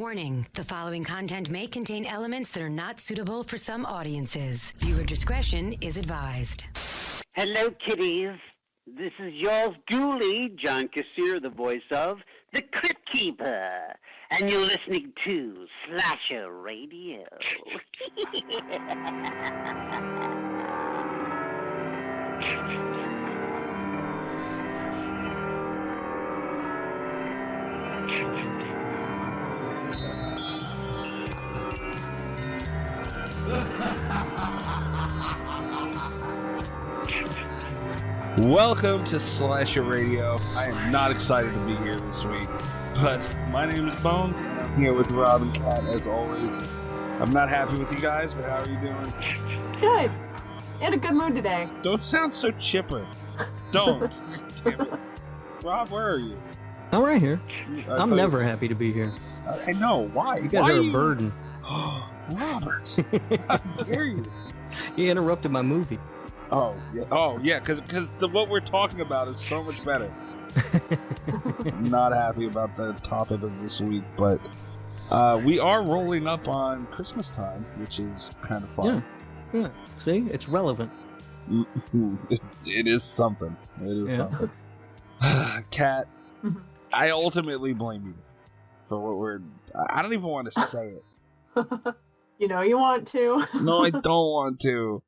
Warning, the following content may contain elements that are not suitable for some audiences. Viewer discretion is advised. Hello, kiddies. This is yours duly, John Kassir, the voice of The Crypt Keeper. And you're listening to Slasher Radio. Welcome to Slasher Radio. I am not excited to be here this week, but my name is Bonez, and I'm here with Rob and Kat as always. I'm not happy with you guys, but how are you doing? Good. In a good mood today. Don't sound so chipper. Don't. Damn it. Rob, where are you? I'm right here. I'm never happy to be here. I know. Why? You guys are a burden. Robert, how dare you? You interrupted my movie. Oh yeah, because what we're talking about is so much better. I'm not happy about the topic of this week, but we are rolling up on Christmas time, which is kind of fun. Yeah. See, it's relevant. It is something. It is something. Kat, I ultimately blame you for what we're... I don't even want to say it. You know you want to. No, I don't want to.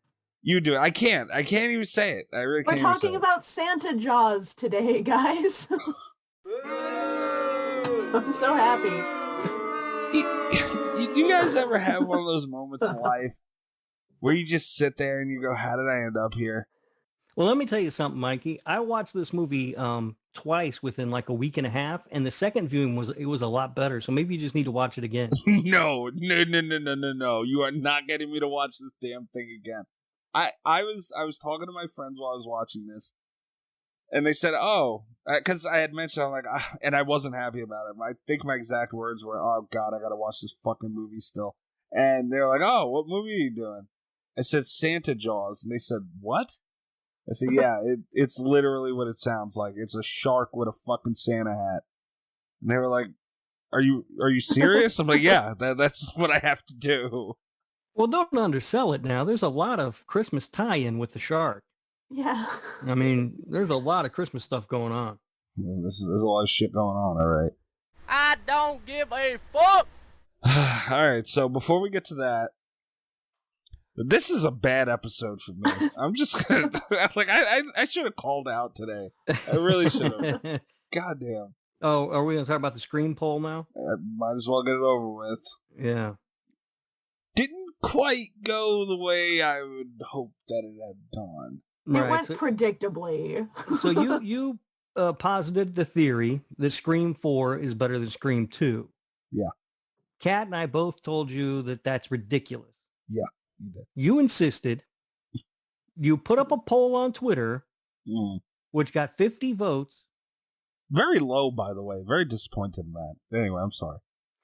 You do it. I can't even say it. I really can't. We're talking about Santa Jaws today, guys. I'm so happy. You guys ever have one of those moments in life where you just sit there and you go, how did I end up here? Well, let me tell you something, Mikey. I watched this movie twice within like a week and a half, and the second viewing was a lot better. So maybe you just need to watch it again. No. You are not getting me to watch this damn thing again. I was talking to my friends while I was watching this, and they said, because I had mentioned, I'm like, and I wasn't happy about it. I think my exact words were, oh God, I gotta watch this fucking movie still. And they were like, oh, what movie are you doing? I said, Santa Jaws. And they said, what? I said, yeah, it's literally what it sounds like. It's a shark with a fucking Santa hat. And they were like, are you serious? I'm like, yeah, that's what I have to do. Well, don't undersell it now. There's a lot of Christmas tie-in with the shark. Yeah. I mean, there's a lot of Christmas stuff going on. Yeah, there's a lot of shit going on, all right. I don't give a fuck! All right, so before we get to that, this is a bad episode for me. I'm just gonna like I should have called out today. I really should have. Goddamn. Oh, are we gonna talk about the Scream poll now? Might as well get it over with. Yeah. Didn't quite go the way I would hope that it had gone. It went predictably. So you posited the theory that Scream 4 is better than Scream 2. Yeah. Kat and I both told you that that's ridiculous. Yeah, you did. You insisted. You put up a poll on Twitter, which got 50 votes. Very low, by the way. Very disappointed in that. Anyway, I'm sorry.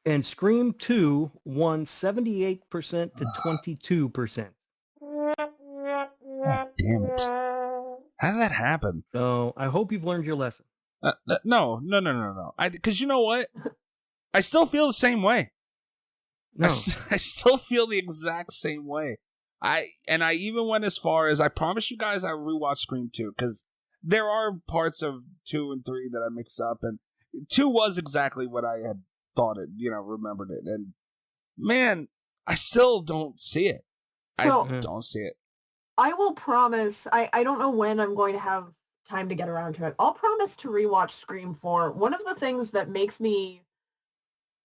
And Scream 2 won 78% to 22%. God damn it. How did that happen? So I hope you've learned your lesson. No. Because you know what? I still feel the same way. No. I still feel the exact same way. I even went as far as I promised you guys I would rewatch Scream 2, because there are parts of 2 and 3 that I mix up, and 2 was exactly what I had thought it, remembered it. And man, I still don't see it. So, I don't see it. I will promise, I don't know when I'm going to have time to get around to it. I'll promise to rewatch Scream 4. One of the things that makes me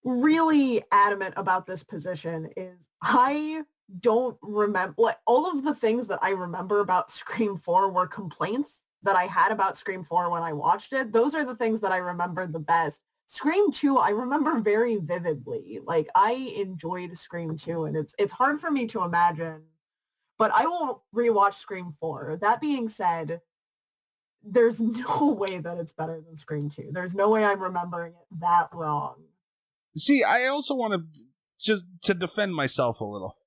really adamant about this position is I don't remember, like, all of the things that I remember about Scream 4 were complaints that I had about Scream 4 when I watched it. Those are the things that I remember the best. Scream 2, I remember very vividly. Like, I enjoyed Scream 2, and it's hard for me to imagine, but I will rewatch Scream 4. That being said, there's no way that it's better than Scream 2. There's no way I'm remembering it that wrong. See, I also want to just to defend myself a little.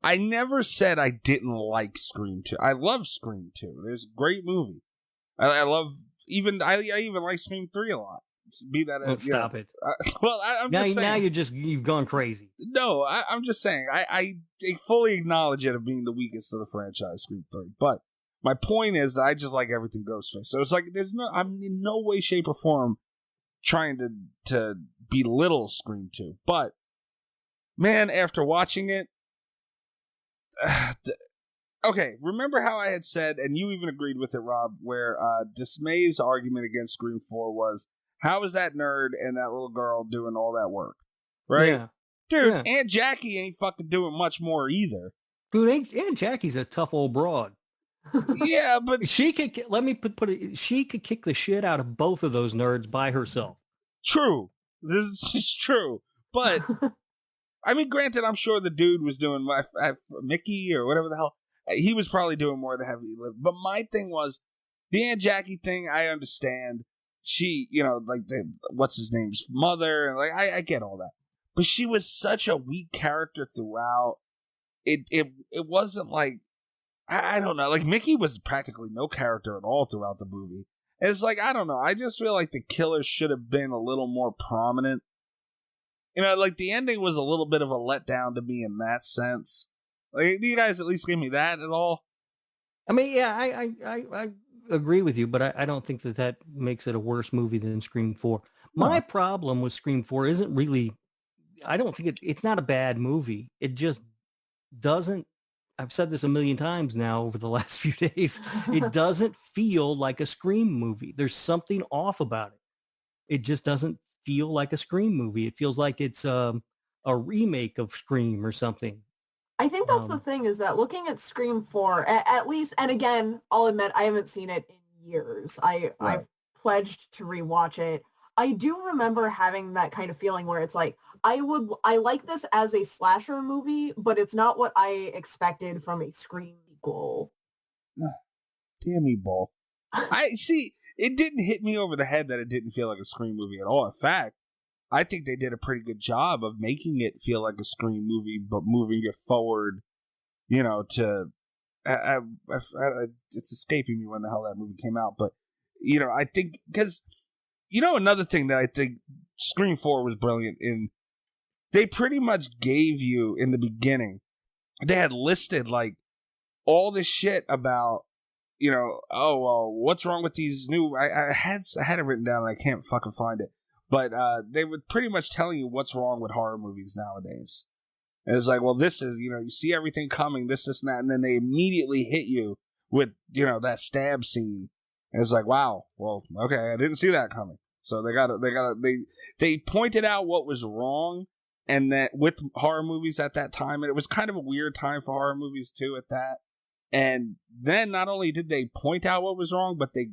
I never said I didn't like Scream 2. I love Scream 2. It's a great movie. I even like Scream 3 a lot. be that. Stop it. Well, I'm Now, just saying. you've gone crazy. No, I'm just saying. I fully acknowledge it of being the weakest of the franchise, Scream 3. But my point is that I just like everything Ghostface. So it's like I'm in no way, shape, or form trying to belittle Scream 2. But man, after watching it, okay, remember how I had said, and you even agreed with it, Rob, where Dismay's argument against Scream 4 was, how is that nerd and that little girl doing all that work? Right? Yeah. Dude, Yeah. Aunt Jackie ain't fucking doing much more either. Dude, Aunt Jackie's a tough old broad. Yeah, but She could, let me put it, she could kick the shit out of both of those nerds by herself. True. This is true. But, I mean, granted, I'm sure the dude was doing Mickey or whatever the hell. He was probably doing more of the heavy lift. But my thing was, the Aunt Jackie thing, I understand. She, like, what's his name's mother, and like, I get all that. But she was such a weak character throughout. It wasn't like, I don't know, like, Mickey was practically no character at all throughout the movie. And it's like, I don't know, I just feel like the killer should have been a little more prominent. Like, the ending was a little bit of a letdown to me in that sense. Like, do you guys at least give me that at all? I mean, yeah, I agree with you, but I don't think that makes it a worse movie than Scream 4. My problem with Scream 4 isn't really, I don't think it's not a bad movie. It just doesn't, I've said this a million times now over the last few days, it doesn't feel like a Scream movie. There's something off about it. It just doesn't feel like a Scream movie. It feels like it's a remake of Scream or something. I think that's the thing, is that looking at Scream 4, at least, and again, I'll admit I haven't seen it in years. I've pledged to rewatch it. I do remember having that kind of feeling where it's like, I like this as a slasher movie, but it's not what I expected from a Scream sequel. Damn you both. I see, it didn't hit me over the head that it didn't feel like a Scream movie at all. In fact, I think they did a pretty good job of making it feel like a Scream movie, but moving it forward, to... it's escaping me when the hell that movie came out, but, I think... Because, another thing that I think Scream 4 was brilliant in, they pretty much gave you, in the beginning, they had listed, like, all this shit about, oh, well, what's wrong with these new... I had it written down and I can't fucking find it. But they were pretty much telling you what's wrong with horror movies nowadays. And it's like, well, this is, you see everything coming, this, and that, and then they immediately hit you with, that stab scene. And it's like, wow, well, okay, I didn't see that coming. So they pointed out what was wrong, and that with horror movies at that time, and it was kind of a weird time for horror movies too at that. And then not only did they point out what was wrong, but they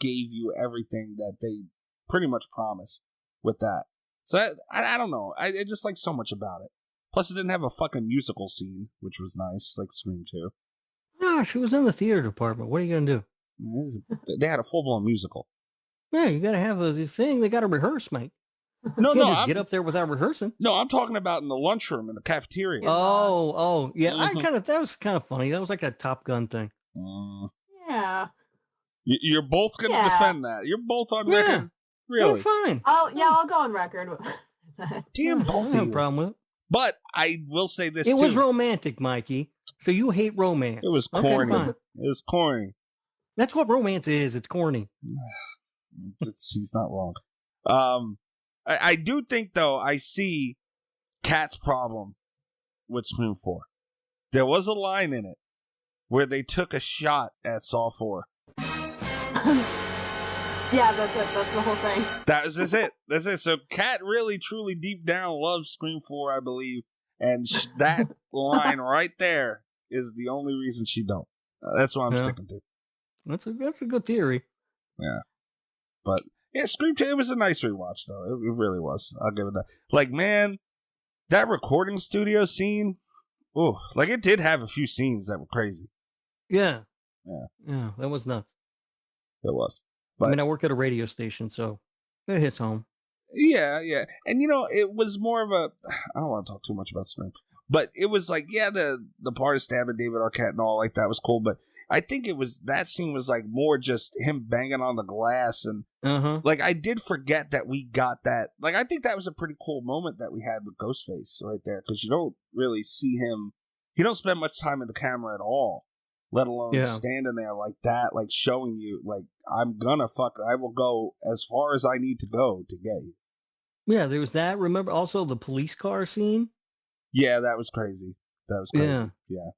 gave you everything that they pretty much promised with that. So I don't know. I just like so much about it. Plus, it didn't have a fucking musical scene, which was nice, like Scream 2. No, she was in the theater department. What are you going to do? They had a full-blown musical. Yeah, you got to have a thing. They got to rehearse, mate. No, you can't just get up there without rehearsing. No, I'm talking about in the lunchroom, in the cafeteria. Oh, yeah. That was kind of funny. That was like a Top Gun thing. Yeah. You're both going to defend that. You're both on record. Really? Fine. I'll go on record. Damn, both of you. No problem with it. But I will say this, It was romantic, Mikey. So you hate romance. It was corny. Okay, it was corny. That's what romance is. It's corny. He's not wrong. I do think, though, I see Kat's problem with Scream 4. There was a line in it where they took a shot at Saw 4. Yeah, that's it. That's the whole thing. That's it. That's it. So Kat really, truly, deep down loves Scream 4, I believe. And that line right there is the only reason she don't. That's what I'm sticking to. That's a good theory. Yeah. But, yeah, Scream 2, it was a nice rewatch, though. It really was. I'll give it that. Like, man, that recording studio scene, like, it did have a few scenes that were crazy. Yeah. Yeah. Yeah, that was nuts. It was. But, I work at a radio station, so it hits home. Yeah. And, it was more of a... I don't want to talk too much about Scream. But it was like, yeah, the part of stabbing David Arquette and all like that was cool. But I think that scene was like more just him banging on the glass. And like, I did forget that we got that. Like, I think that was a pretty cool moment that we had with Ghostface right there. Because you don't really see him. He don't spend much time in the camera at all. Let alone standing there like that, like showing you, like, I will go as far as I need to go to get you. Yeah, there was that. Remember also the police car scene? Yeah, that was crazy. That was crazy. Yeah.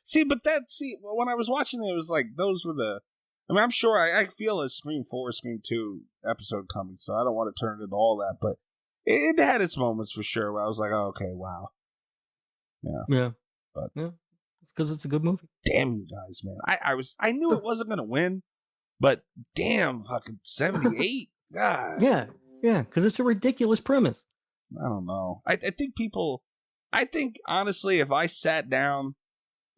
See, when I was watching it, it was like, those were I mean, I'm sure I feel a Scream 4, Scream 2 episode coming, so I don't want to turn into all that, but it had its moments for sure where I was like, oh, okay, wow. Yeah. But it's because it's a good movie. Damn you guys, man. I knew it wasn't going to win, but damn, fucking 78. God. Yeah, because it's a ridiculous premise. I don't know. I think honestly, if I sat down,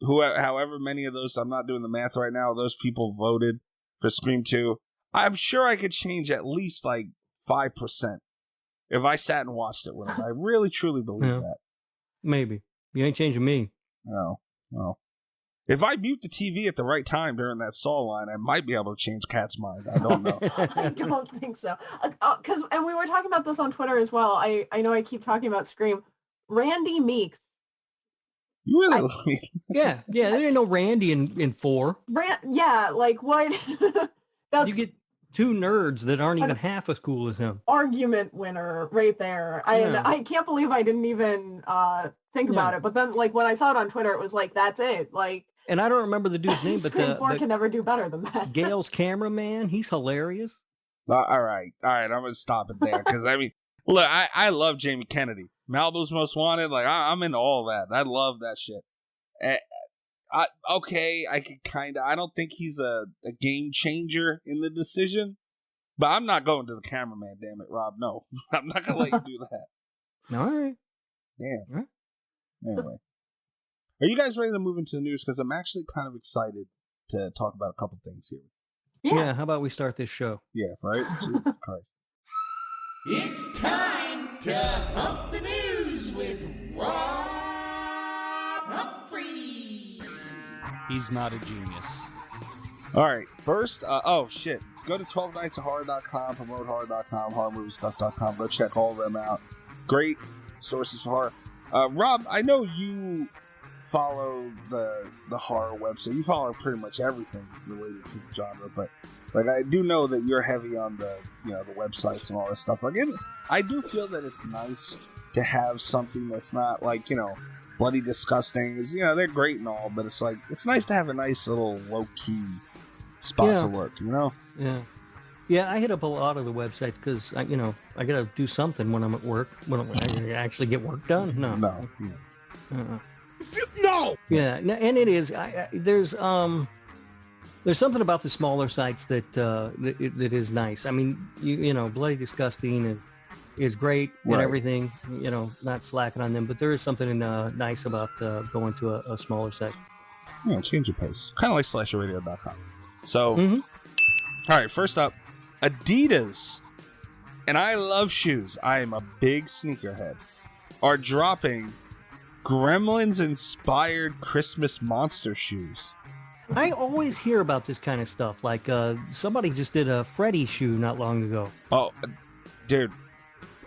however many of those, I'm not doing the math right now, those people voted for Scream 2, I'm sure I could change at least like 5% if I sat and watched it with them. I really, truly believe that. Maybe. You ain't changing me. No. Well, if I mute the TV at the right time during that Saw line, I might be able to change Kat's mind. I don't know. I don't think so. And we were talking about this on Twitter as well. I know I keep talking about Scream. Randy Meeks. You really? Yeah. There ain't no Randy in 4. Yeah, like what? You get two nerds that aren't even half as cool as him. Argument winner right there. I can't believe I didn't even think about it. But then, like, when I saw it on Twitter, it was like, that's it. Like, and I don't remember the dude's name, but Scream 4 can never do better than that. Gail's cameraman, he's hilarious. All right. I'm gonna stop it there because I mean, look, I love Jamie Kennedy, Malibu's Most Wanted. Like, I'm into all that. I love that shit. I could kind of. I don't think he's a game changer in the decision, but I'm not going to the cameraman. Damn it, Rob. No, I'm not gonna let you do that. All right. Damn. All right. Anyway, are you guys ready to move into the news? Because I'm actually kind of excited to talk about a couple things here. Yeah. How about we start this show? Yeah. Right. Jesus Christ. It's time to hump the news with Rob Humphrey. He's not a genius. All right. First, go to 12nightsofhorror.com, promotehorror.com, horrormoviestuff.com. Go check all of them out. Great sources for horror. Rob, I know you follow the horror website. You follow pretty much everything related to the genre, but like I do know that you're heavy on the the websites and all this stuff. Again, I do feel that it's nice to have something that's not like bloody disgusting. They're great and all, but it's like it's nice to have a nice little low key spot to work. Yeah, I hit up a lot of the websites because I gotta do something when I'm at work. When I actually get work done. No. Yeah, and it is. There's something about the smaller sites that is nice. I mean, Bloody Disgusting is great and everything. Not slacking on them, but there is something nice about going to a smaller site. Yeah, change your pace. Kind of like slasherradio.com. So, all right, first up, Adidas, and I love shoes. I am a big sneakerhead, are dropping Gremlins-inspired Christmas monster shoes. I always hear about this kind of stuff. Like somebody just did a Freddy shoe not long ago. Oh, dude.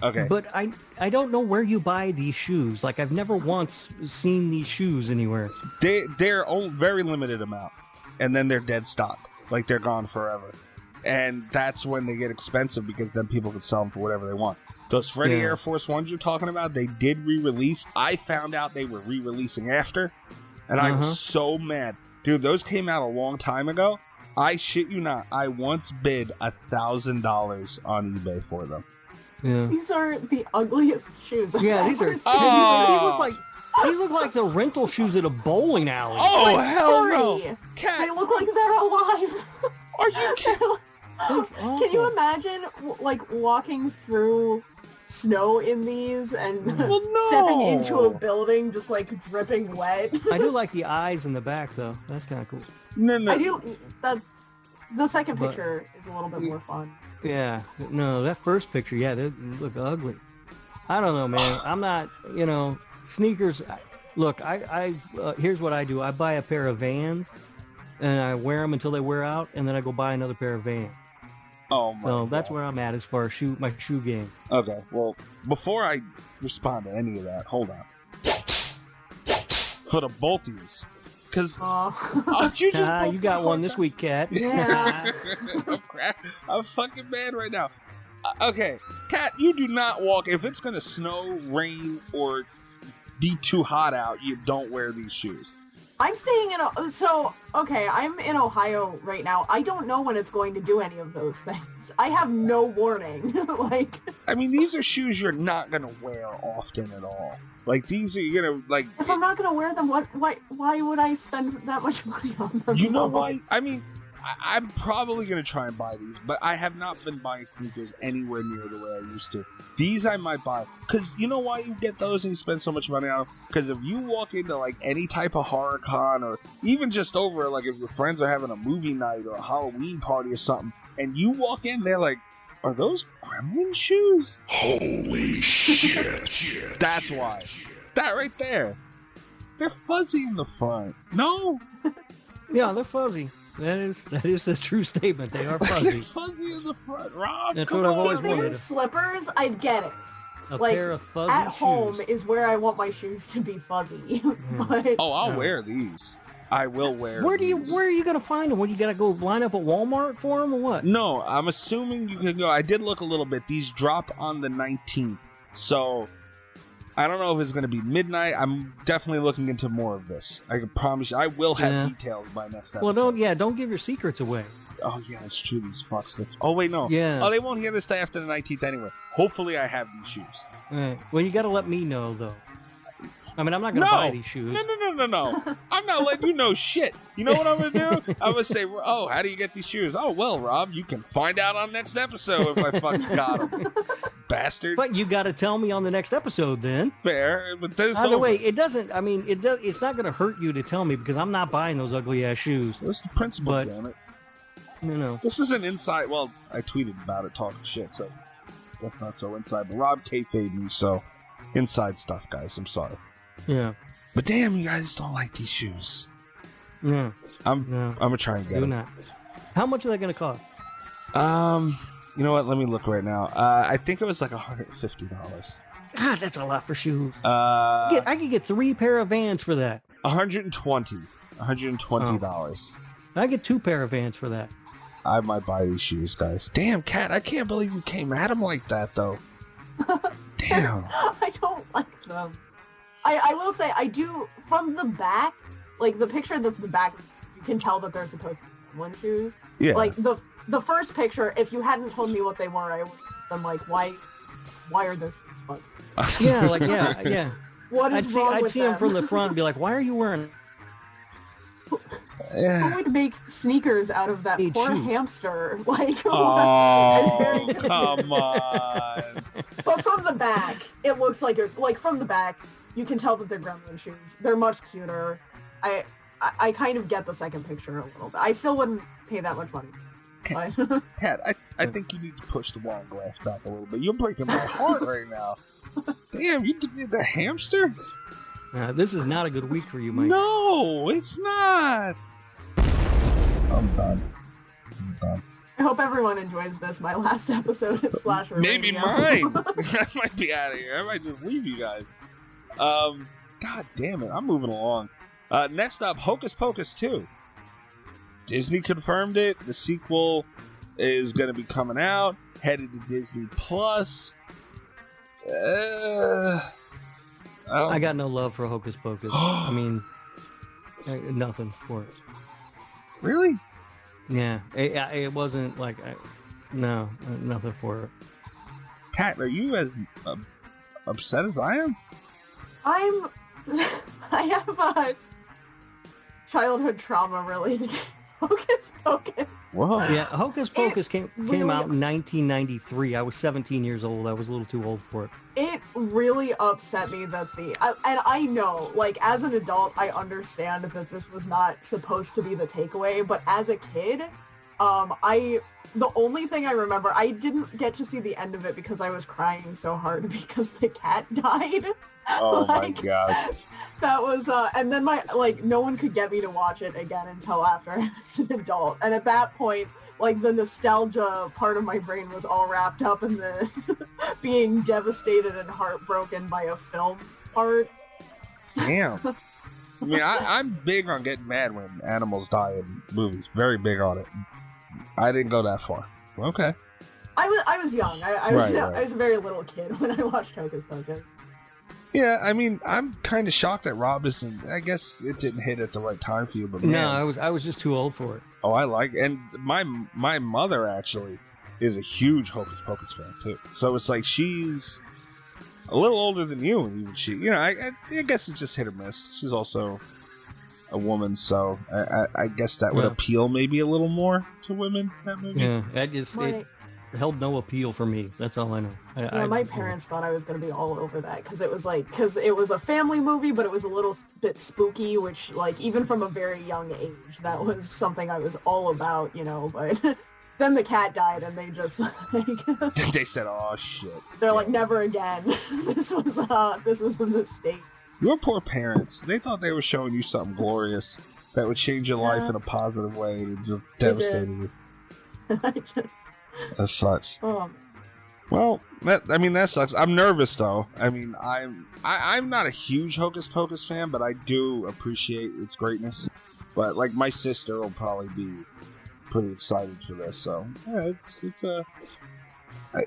Okay. But I don't know where you buy these shoes. Like I've never once seen these shoes anywhere. They're very limited amount, and then they're dead stock. Like they're gone forever, and that's when they get expensive because then people can sell them for whatever they want. Those Freddy Air Force Ones you're talking about, they did re-release. I found out they were re-releasing after, and I was so mad. Dude, those came out a long time ago. I shit you not. I once bid $1,000 on eBay for them. Yeah. These are the ugliest shoes I've ever seen. These look like the rental shoes at a bowling alley. Oh, hell no. They look like they're alive. Are you kidding? Can you imagine, like, walking through snow in these and stepping into a building just, like, dripping wet? I do like the eyes in the back, though. That's kind of cool. No. I do. The second picture is a little bit more fun. Yeah. No, that first picture, they look ugly. I don't know, man. I'm not, sneakers. Look, here's what I do. I buy a pair of Vans, and I wear them until they wear out, and then I go buy another pair of Vans. Oh my So God. that's where I'm at as far as my shoe game. Okay, well, before I respond to any of that, hold on. For the both of yous. Because you just You got one this week, Kat. Yeah. I'm fucking mad right now. Okay, Kat, you do not walk. If it's going to snow, rain, or be too hot out, you don't wear these shoes. I'm staying I'm in Ohio right now. I don't know when it's going to do any of those things. I have no warning. I mean, these are shoes you're not going to wear often at all. Like, these are, if I'm not going to wear them, why would I spend that much money on them? You know why? I mean, I'm probably going to try and buy these, but I have not been buying sneakers anywhere near the way I used to. These I might buy. Because you know why you get those and you spend so much money on them? Because if you walk into, like, any type of horror con or even just over, like, if your friends are having a movie night or a Halloween party or something, and you walk in, they're like, are those Gremlin shoes? Holy shit. That's why. That right there. They're fuzzy in the front. No? Yeah, they're fuzzy. That is a true statement. They are fuzzy. They're fuzzy in the front, Rob. That's what I've always If they were wanted. slippers, I'd get it. A pair of fuzzy at home shoes. is where I want my shoes to be fuzzy. But Oh, I'll wear these. I will wear Where these. are you gonna find them? What, you gotta go line up at Walmart for them or what? No, I'm assuming you can go. I did look a little bit. These drop on the 19th. So, I don't know if it's going to be midnight. I'm definitely looking into more of this. I can promise you. I will have details by next episode. Well, don't give your secrets away. Oh, yeah, it's true. These fucks. Oh, wait, no. Yeah. Oh, they won't hear this day after the 19th anyway. Hopefully, I have these shoes. Right. Well, you gotta let me know, though. I mean, I'm not gonna buy these shoes. No. I'm not letting you know shit. You know what I'm going to do? I'm going to say, oh, how do you get these shoes? Oh, well, Rob, you can find out on next episode if I fucking got them. Bastard. But you gotta tell me on the next episode then. Fair. But there's By the way, it doesn't, I mean, it's not gonna hurt you to tell me because I'm not buying those ugly ass shoes. What's the principle, But, damn it? You know. This is an inside. Well, I tweeted about it talking shit, so that's not so inside. But Rob kayfabed me, so inside stuff, guys. I'm sorry. Yeah. But damn, you guys don't like these shoes. No. I'm gonna try and get Do them. not. How much are they gonna cost? You know what? Let me look right now. I think it was like $150. God, that's a lot for shoes. I I could get 3 pair of Vans for that. $120. I get 2 pair of Vans for that. I might buy these shoes, guys. Damn, Kat, I can't believe you came at him like that, though. Damn. I don't like them. I will say, I do, from the back, like the picture that's the back, you can tell that they're supposed to be Gremlin shoes. Yeah. Like the first picture, if you hadn't told me what they were, I would have been like, why are those shoes fun? Yeah, like, yeah. What is wrong I'd with see them them? from the front and be like, why are you wearing Who would make sneakers out of that Need poor shoes. hamster? Like, Oh, it's very good. come on. But from the back, it looks like from the back, you can tell that they're Gremlin shoes. They're much cuter. I kind of get the second picture a little bit. I still wouldn't pay that much money. But Kat, I think you need to push the wall glass back a little bit. You're breaking my heart right now. Damn, you did the hamster? This is not a good week for you, Mike. No, it's not. I'm done. I hope everyone enjoys this, my last episode at Slasher Maybe Radio. mine. I might be out of here. I might just leave you guys. God damn it. I'm moving along. Next up, Hocus Pocus 2. Disney confirmed it. The sequel is going to be coming out. Headed to Disney Plus. I got no love for Hocus Pocus. I mean, nothing for it. Really? Yeah, it wasn't like, no, nothing for it. Kat, are you as upset as I am? I have a childhood trauma related to Hocus Pocus. Whoa. Yeah, Hocus Pocus came really- out in 1993. I was 17 years old. I was a little too old for it. It really upset me that and I know, like, as an adult, I understand that this was not supposed to be the takeaway, but as a kid, The only thing I remember, I didn't get to see the end of it because I was crying so hard because the cat died. Oh my god. That was, and then no one could get me to watch it again until after I was an adult. And at that point, the nostalgia part of my brain was all wrapped up in the being devastated and heartbroken by a film part. Damn. I mean, I'm big on getting mad when animals die in movies. Very big on it. I didn't go that far. Okay. I was young. I was Right. I was a very little kid when I watched Hocus Pocus. Yeah, I mean, I'm kind of shocked that Rob isn't. I guess it didn't hit at the right time for you, but man. No, I was just too old for it. Oh, I like, and my mother actually is a huge Hocus Pocus fan too. So it's like she's a little older than you, and even she, I guess it's just hit or miss. She's also a woman, so I guess that would appeal maybe a little more to women. That movie. Yeah, it held no appeal for me. That's all I know. My parents thought I was going to be all over that because it was a family movie, but it was a little bit spooky, which even from a very young age, that was something I was all about, but then the cat died and they just they said, "Oh shit." They're like, "Never again." This was a mistake. Your poor parents. They thought they were showing you something glorious that would change your life in a positive way, and it just devastated you. That sucks. Well, that sucks. I'm nervous though. I mean, I'm not a huge Hocus Pocus fan, but I do appreciate its greatness. But my sister will probably be pretty excited for this. So yeah,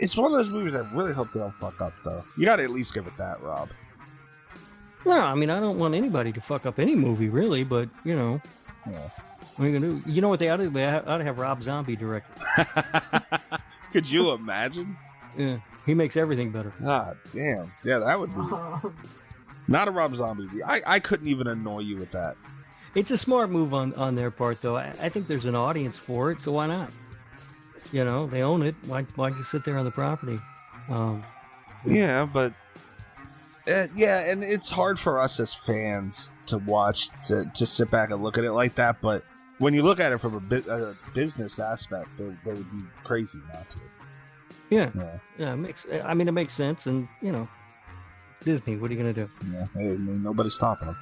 it's one of those movies I really hope they don't fuck up though. You got to at least give it that, Rob. No, I mean, I don't want anybody to fuck up any movie, really, but, Yeah. what are you going to do? You know what they ought to do? They ought to have Rob Zombie direct it. Could you imagine? Yeah, he makes everything better. God damn. Yeah, that would be... Not a Rob Zombie movie. I couldn't even annoy you with that. It's a smart move on their part, though. I think there's an audience for it, so why not? They own it. Why just sit there on the property? Yeah, but... yeah, and it's hard for us as fans to watch, to sit back and look at it like that, but when you look at it from a business aspect, they would be crazy not to. Yeah, it makes sense, and, it's Disney. What are you going to do? Yeah, nobody's stopping them.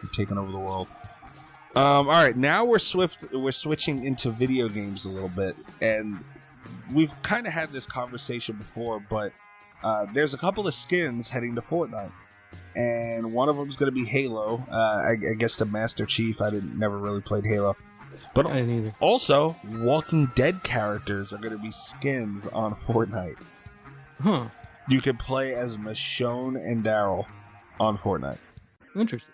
They're taking over the world. All right, now we're switching into video games a little bit, and we've kind of had this conversation before, but there's a couple of skins heading to Fortnite, and one of them is going to be Halo. I guess the Master Chief. I never really played Halo, but I didn't either. Also, Walking Dead characters are going to be skins on Fortnite. Huh? You can play as Michonne and Daryl on Fortnite. Interesting.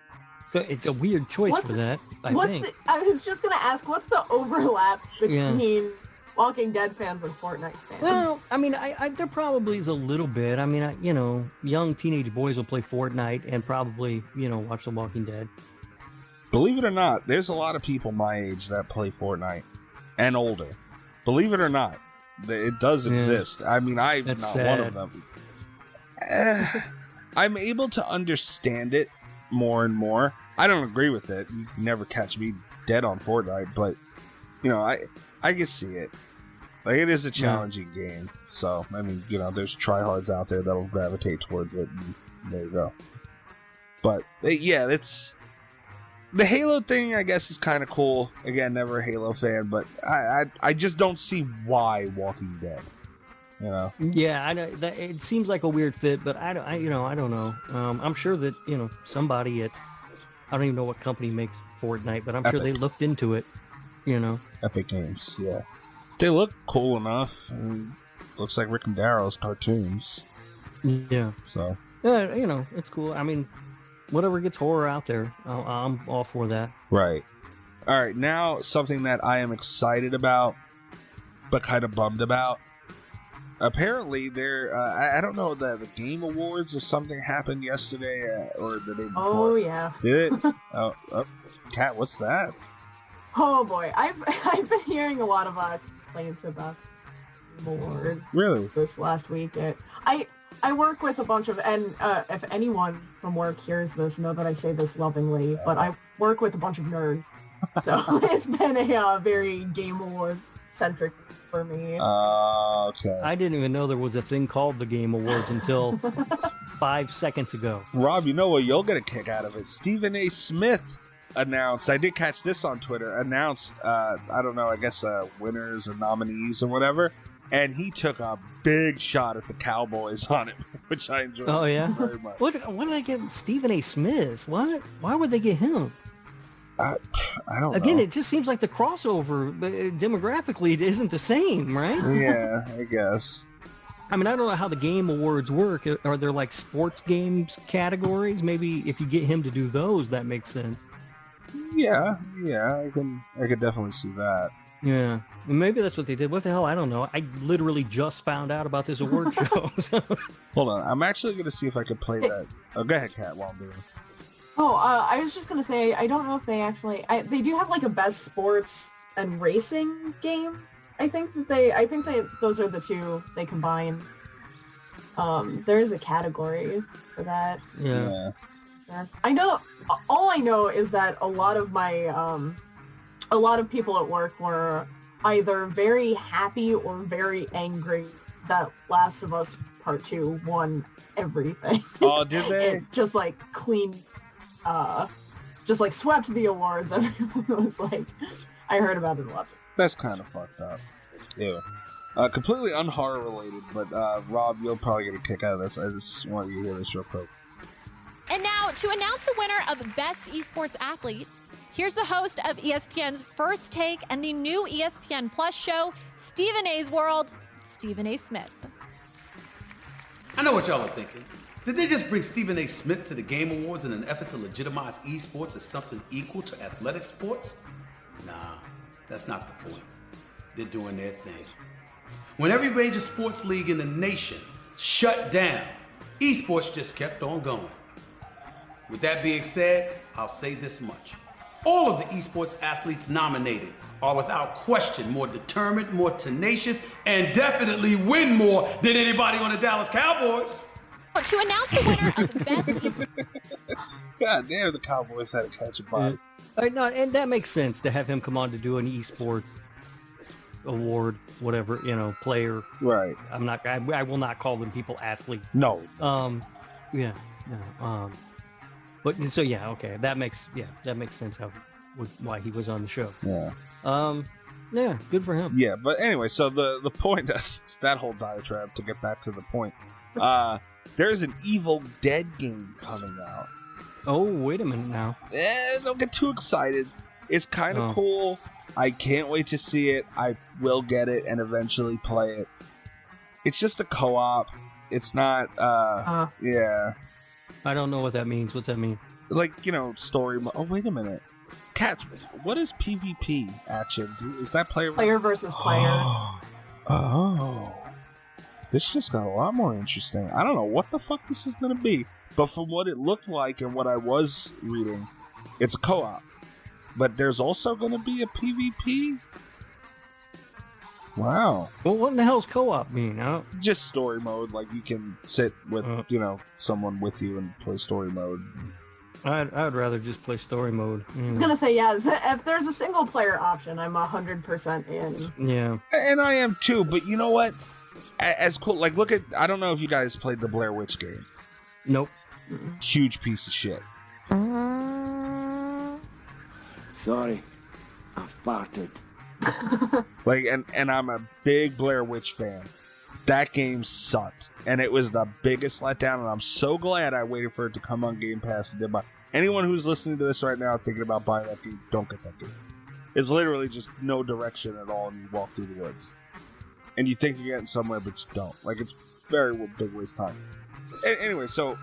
So it's a weird choice for that. I think. I was just going to ask, what's the overlap between Walking Dead fans and Fortnite fans? Well, I mean, there probably is a little bit. I mean, young teenage boys will play Fortnite and probably, watch The Walking Dead. Believe it or not, there's a lot of people my age that play Fortnite and older. Believe it or not, it does exist. I mean, I'm not one of them. I'm able to understand it more and more. I don't agree with it. You can never catch me dead on Fortnite, but I can see it. It is a challenging game. So, I mean, there's tryhards out there that'll gravitate towards it, and there you go. But, yeah, it's... The Halo thing, I guess, is kind of cool. Again, never a Halo fan, but I just don't see why Walking Dead. Yeah, I know it seems like a weird fit, but I don't know. I'm sure that somebody at I don't even know what company makes Fortnite, but I'm sure they looked into it. Epic Games, yeah. They look cool enough. Looks like Rick and Darrow's cartoons. Yeah. So. It's cool. I mean, whatever gets horror out there, I'm all for that. Right. All right. Now, something that I am excited about, but kind of bummed about. Apparently, I don't know, the Game Awards or something happened yesterday or the day before. Oh, yeah. Did it? oh, Kat, what's that? Oh, boy. I've been hearing a lot of complaints about Game Awards. Really? This last week. I work with a bunch of, and if anyone from work hears this, know that I say this lovingly, but I work with a bunch of nerds. So it's been a very Game Awards centric for me. Okay. I didn't even know there was a thing called the Game Awards until 5 seconds ago. Rob, you know what? You'll get a kick out of it. Stephen A. Smith announced, I did catch this on Twitter, announced, I don't know, I guess winners and nominees or whatever, and he took a big shot at the Cowboys on it, which I enjoyed very much. What did I get Stephen A. Smith? What? Why would they get him? I don't know. Again, it just seems like the crossover demographically it isn't the same, right? Yeah, I guess. I mean, I don't know how the Game Awards work. Are there like sports games categories? Maybe if you get him to do those, that makes sense. Yeah, I could definitely see that. Yeah, maybe that's what they did. What the hell? I don't know. I literally just found out about this award show. Hold on, I'm actually going to see if I can play that. Oh, go ahead, Kat, while I'm doing it. Oh, I was just gonna say, I don't know if they actually, they do have like a best sports and racing game. I think those are the two they combine. There is a category for that. Yeah. Sure. I know. All I know is that a lot of people at work were either very happy or very angry that Last of Us Part 2 won everything. Oh, did they? It just like just like swept the awards. Everyone was like, I heard about it a lot. That's kind of fucked up. Yeah. Completely unhorror related, but Rob, you'll probably get a kick out of this. I just want you to hear this real quick. And now, to announce the winner of Best Esports Athlete, here's the host of ESPN's First Take and the new ESPN Plus show, Stephen A's World, Stephen A. Smith. I know what y'all are thinking. Did they just bring Stephen A. Smith to the Game Awards in an effort to legitimize esports as something equal to athletic sports? Nah, that's not the point. They're doing their thing. When every major sports league in the nation shut down, esports just kept on going. With that being said, I'll say this much. All of the esports athletes nominated are without question more determined, more tenacious, and definitely win more than anybody on the Dallas Cowboys. To announce the winner of the Best Esports... God damn, the Cowboys had to catch a body. No, and that makes sense to have him come on to do an esports award, whatever, player. Right. I will not call them people athletes. No. Yeah. No. But so yeah, okay, that makes sense why he was on the show. Yeah. Yeah, good for him. Yeah, but anyway, so the point that whole diatribe, to get back to the point, there's an Evil Dead game coming out. Oh, wait a minute now. Don't get too excited. It's kind of cool. I can't wait to see it. I will get it and eventually play it. It's just a co-op. It's not, yeah. I don't know what that means. What's that mean? Like, story mode. Oh, wait a minute. Cats, what is PvP action? Is that player versus player? Oh. This just got a lot more interesting. I don't know what the fuck this is going to be, but from what it looked like and what I was reading, it's a co-op. But there's also going to be a PvP? Wow. Well, what in the hell's co-op mean? Just story mode. Like, you can sit with, someone with you and play story mode. I'd rather just play story mode. I was gonna say, yeah, if there's a single player option, I'm 100% in. Yeah. And I am too, but you know what? As cool, like, look at, I don't know if you guys played the Blair Witch game. Nope. Huge piece of shit. Sorry, I farted. Like, and I'm a big Blair Witch fan. That game sucked, and it was the biggest letdown, and I'm so glad I waited for it to come on Game Pass and did buy. Anyone who's listening to this right now thinking about buying that game, don't get that game. It's literally just no direction at all, and you walk through the woods. And you think you're getting somewhere, but you don't. Like, it's very big waste of time. Anyway, so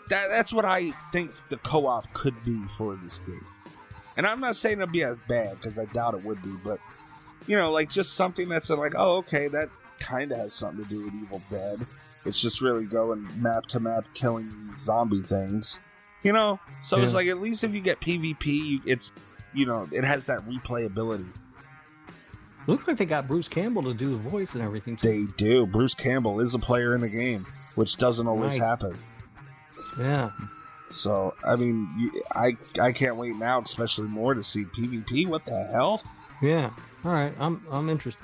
that's what I think the co-op could be for this game. And I'm not saying it'll be as bad, because I doubt it would be, but, like, just something that's like, oh, okay, that kind of has something to do with Evil Dead. It's just really going map to map killing these zombie things. So it's like, at least if you get PvP, it's, it has that replayability. Looks like they got Bruce Campbell to do the voice and everything too. They do. Bruce Campbell is a player in the game, which doesn't always happen. Yeah. So, I mean, I can't wait now, especially more, to see PvP. What the hell? Yeah. All right. I'm interested.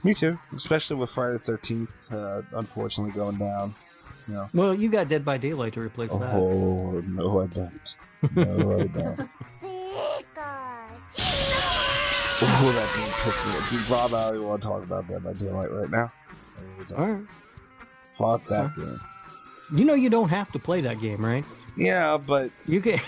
Me too, especially with Friday the 13th, unfortunately going down. You know. Well, you got Dead by Daylight to replace that. Oh, no, I don't. No, I don't. Oh, that game pissed me off. Dude, Rob, I don't even want to talk about Dead by Daylight right now. All right. Fuck that game. You know you don't have to play that game, right? Yeah, but you can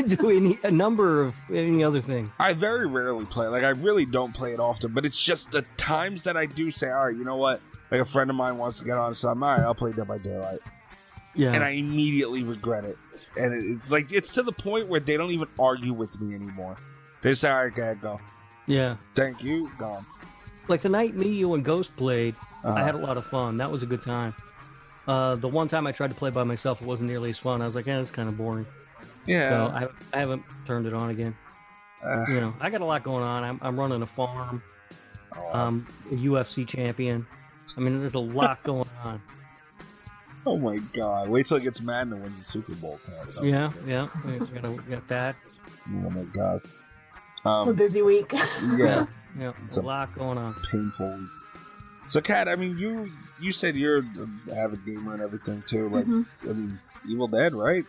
do a number of any other thing. I very rarely play. Like, I really don't play it often, but it's just the times that I do say, all right, you know what? Like, a friend of mine wants to get on something. All right, I'll play Dead by Daylight. Yeah. And I immediately regret it. And it's like, it's to the point where they don't even argue with me anymore. They say, all right, go. Yeah. Thank you. Gone. Like the night me, you, and Ghost played, I had a lot of fun. That was a good time. The one time I tried to play by myself, it wasn't nearly as fun. I was like, it's kind of boring. Yeah. So I haven't turned it on again. You know, I got a lot going on. I'm running a farm. A UFC champion. I mean, there's a lot going on. Oh my God! Wait till it gets Madden and wins the Super Bowl. Yeah. We got that. Oh my God! It's a busy week. Yeah. It's a lot going on. Painful week. So, Kat, I mean, you said you're an avid gamer and everything too. Like, I mean, Evil Dead, right?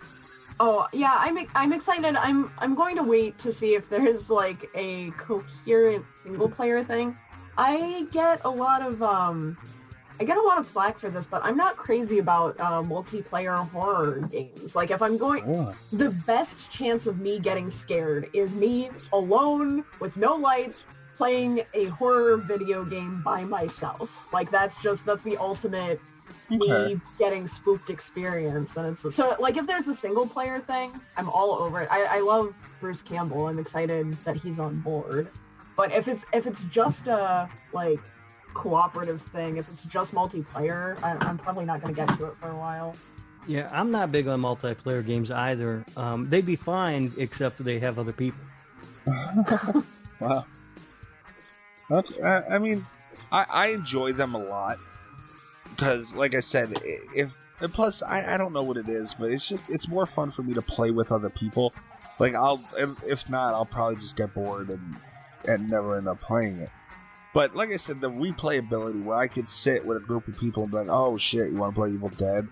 Oh yeah, I'm excited. I'm going to wait to see if there's like a coherent single player thing. I get a lot of flack for this, but I'm not crazy about multiplayer horror games. Like, if I'm going, the best chance of me getting scared is me alone with no lights playing a horror video game by myself. Like, that's the ultimate me getting spooked experience. And it's so, like, if there's a single player thing, I'm all over it. I love Bruce Campbell. I'm excited that he's on board. But if it's just a like cooperative thing, if it's just multiplayer, I'm probably not going to get to it for a while. Yeah, I'm not big on multiplayer games either. They'd be fine except they have other people. Wow. I mean, I enjoy them a lot because, like I said, plus I don't know what it is, but it's more fun for me to play with other people. Like, if not, I'll probably just get bored and never end up playing it. But like I said, the replayability where I could sit with a group of people and be like, oh shit, you want to play Evil Dead?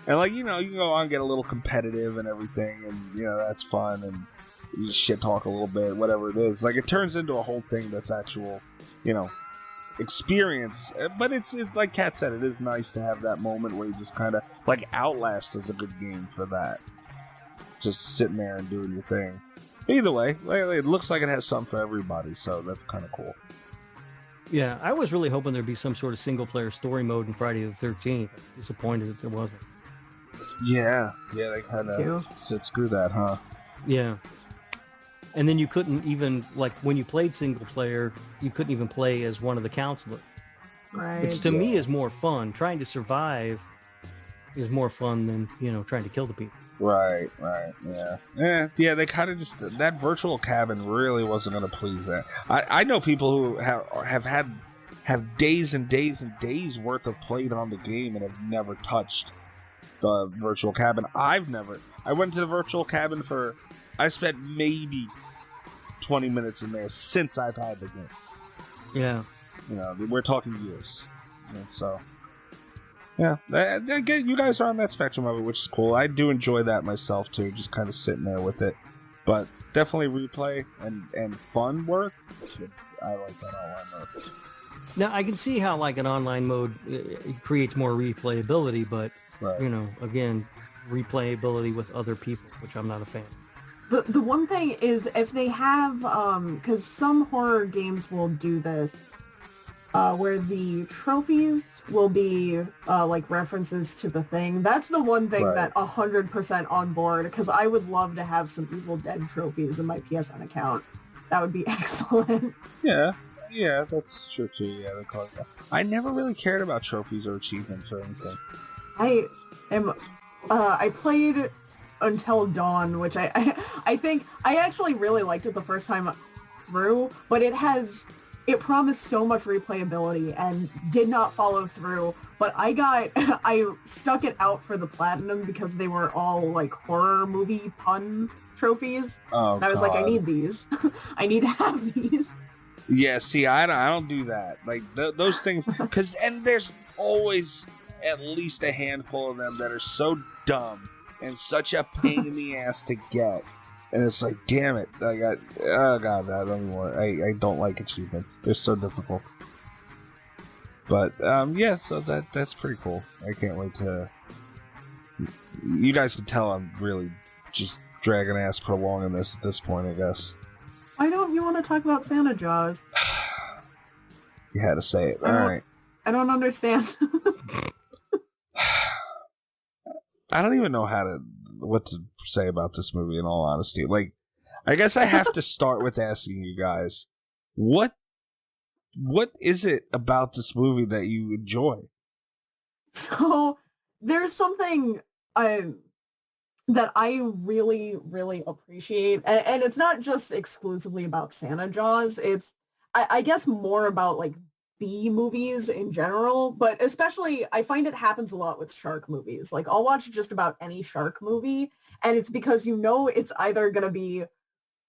And like, you know, you can go on and get a little competitive and everything, and you know, that's fun, and you just shit talk a little bit, whatever it is. Like, it turns into a whole thing that's actual, you know, experience. But it's like Kat said, it is nice to have that moment where you just kind of, like, Outlast is a good game for that. Just sitting there and doing your thing. Either way, it looks like it has something for everybody, so that's kind of cool. Yeah, I was really hoping there'd be some sort of single-player story mode in Friday the 13th. Disappointed that there wasn't. Yeah, they kind of said screw that, huh? Yeah. And then you couldn't even, like, when you played single-player, you couldn't even play as one of the counselors. Right. Which to me is more fun. Trying to survive is more fun than, you know, trying to kill the people. Right, yeah. Yeah, they kind of just, that virtual cabin really wasn't going to please that. I know people who have days and days and days worth of played on the game and have never touched the virtual cabin. I went to the virtual cabin I spent maybe 20 minutes in there since I've had the game. Yeah. You know, we're talking years. And so, yeah, you guys are on that spectrum of it, which is cool. I do enjoy that myself too, just kind of sitting there with it. But definitely replay and fun work. I like that online mode. Now I can see how like an online mode it creates more replayability, but you know, again, replayability with other people, which I'm not a fan. The one thing is if they have, because some horror games will do this, where the trophies will be like references to the thing. That's the one thing that 100% on board, because I would love to have some Evil Dead trophies in my PSN account. That would be excellent. Yeah, that's true too. Yeah, they call it that. I never really cared about trophies or achievements or anything. I played Until Dawn, which I think I actually really liked it the first time through, but it promised so much replayability and did not follow through. But I stuck it out for the platinum because they were all like horror movie pun trophies. Oh, and I was like, I need these. I need to have these. Yeah, see, I don't do that. Like those things, and there's always at least a handful of them that are so dumb and such a pain in the ass to get. And it's like, damn it! Oh god, I don't even want. I don't like achievements. They're so difficult. But yeah, so that's pretty cool. I can't wait to. You guys can tell I'm really just dragging ass prolonging this at this point, I guess. Why don't you want to talk about Santa Jaws? You had to say it. All right. I don't understand. I don't even know what to say about this movie, in all honesty. Like, I guess I have to start with asking you guys, what is it about this movie that you enjoy? So there's something that I really, really appreciate, and it's not just exclusively about Santa Jaws. It's I guess more about like B movies in general, but especially I find it happens a lot with shark movies. Like I'll watch just about any shark movie, and it's because it's either going to be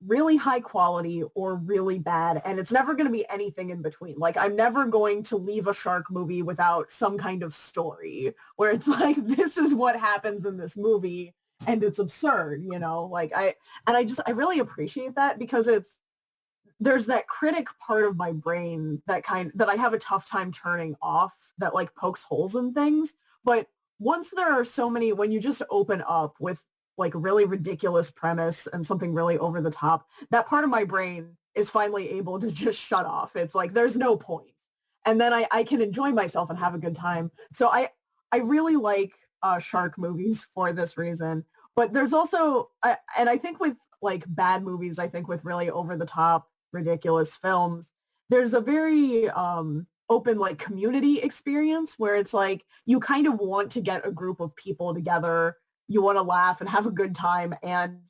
really high quality or really bad, and it's never going to be anything in between. Like I'm never going to leave a shark movie without some kind of story where it's like, this is what happens in this movie and it's absurd, like I really appreciate that, because there's that critic part of my brain that I have a tough time turning off, that like pokes holes in things. But once there are so many, when you just open up with like really ridiculous premise and something really over the top, that part of my brain is finally able to just shut off. It's like, there's no point. And then I can enjoy myself and have a good time. So I really like shark movies for this reason. But there's also, and I think with like bad movies, I think with really over the top, ridiculous films, there's a very open like community experience where it's like you kind of want to get a group of people together, you want to laugh and have a good time and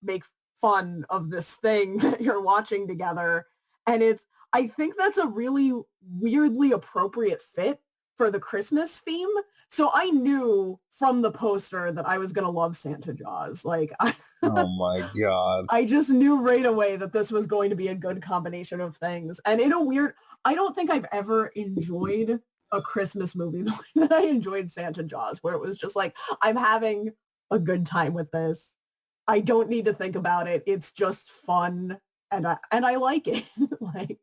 make fun of this thing that you're watching together. And I think that's a really weirdly appropriate fit for the Christmas theme. So I knew from the poster that I was going to love Santa Jaws. Like, oh my God. I just knew right away that this was going to be a good combination of things. And I don't think I've ever enjoyed a Christmas movie the way that I enjoyed Santa Jaws, where it was just like, I'm having a good time with this. I don't need to think about it. It's just fun. And I like it. Like,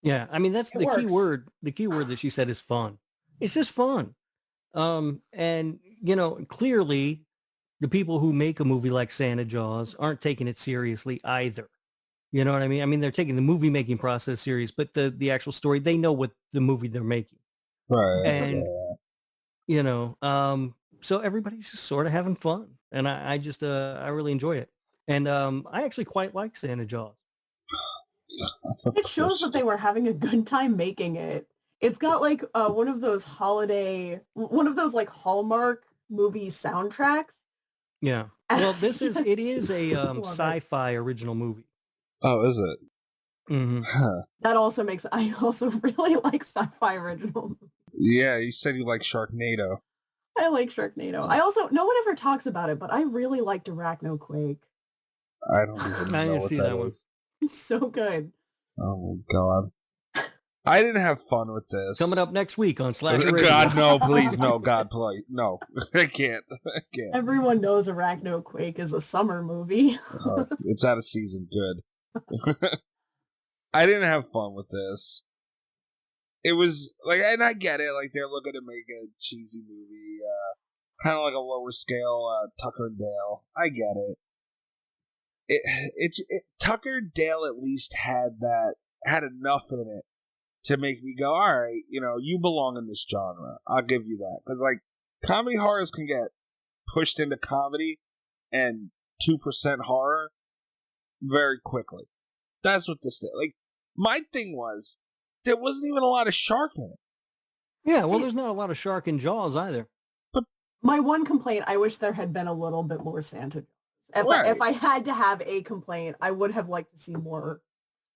yeah, I mean, that's the key word. The key word that she said is fun. It's just fun. And, clearly the people who make a movie like Santa Jaws aren't taking it seriously either. You know what I mean? I mean, they're taking the movie making process serious, but the actual story, they know what the movie they're making. Right. And, so everybody's just sort of having fun. And I just, I really enjoy it. And I actually quite like Santa Jaws. It shows that they were having a good time making it. It's got like one of those like Hallmark movie soundtracks. Yeah. Well, it is a sci-fi original movie. Oh, is it? Mm-hmm. Huh. That also I also really like sci-fi original movies. Yeah, you said you like Sharknado. I like Sharknado. No one ever talks about it, but I really liked Arachnoquake. I don't even know what that was. It's so good. Oh my God. I didn't have fun with this. Coming up next week on Slash Radio. God, no, please, no, God, please, no. I can't. Everyone knows Arachnoquake is a summer movie. It's out of season. Good. I didn't have fun with this. It was like, and I get it, like they're looking to make a cheesy movie, kind of like a lower scale Tucker and Dale. I get it. Tucker and Dale at least had enough in it to make me go, all right, you belong in this genre. I'll give you that. Because, like, comedy horrors can get pushed into comedy and 2% horror very quickly. That's what this did. Like, my thing was, there wasn't even a lot of shark in it. Yeah, well, there's not a lot of shark in Jaws either. But my one complaint, I wish there had been a little bit more Santa. If I had to have a complaint, I would have liked to see more.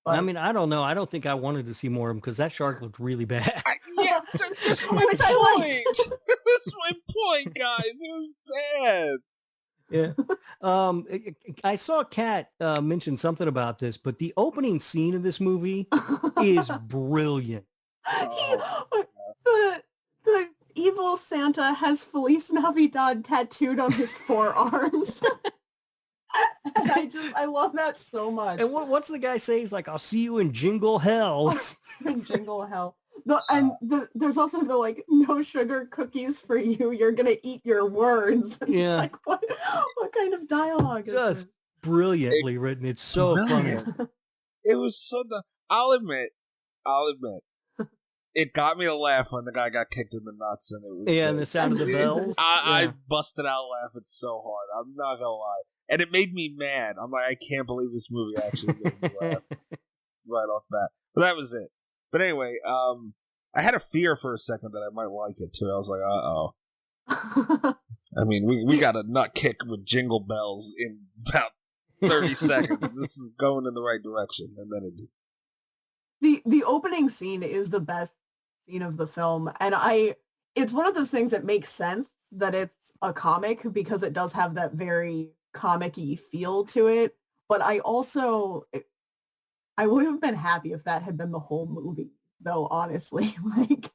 But... I mean, I don't know. I don't think I wanted to see more of them because that shark looked really bad. That's my point. That's my point, guys. It was bad. Yeah. I saw Kat mention something about this, but the opening scene of this movie is brilliant. The evil Santa has Feliz Navidad tattooed on his forearms. And I love that so much. And what's the guy say? He's like, "I'll see you in Jingle Hell." Jingle Hell. There's also the like, no sugar cookies for you. You're gonna eat your words. And Yeah. It's like, what kind of dialogue is Just this? brilliantly written. It's so funny. It was so dumb. I'll admit, it got me to laugh when the guy got kicked in the nuts, and it was And the sound of the bells. I busted out laughing so hard. I'm not gonna lie, and it made me mad. I'm like, I can't believe this movie actually made me laugh right off the bat. But that was it. But anyway, I had a fear for a second that I might like it too. I was like, I mean, we got a nut kick with Jingle Bells in about 30 seconds. This is going in the right direction, and then it did. The opening scene is the best scene of the film, and it's one of those things that makes sense that it's a comic because it does have that very comic-y feel to it. But I would have been happy if that had been the whole movie, though, honestly. Like,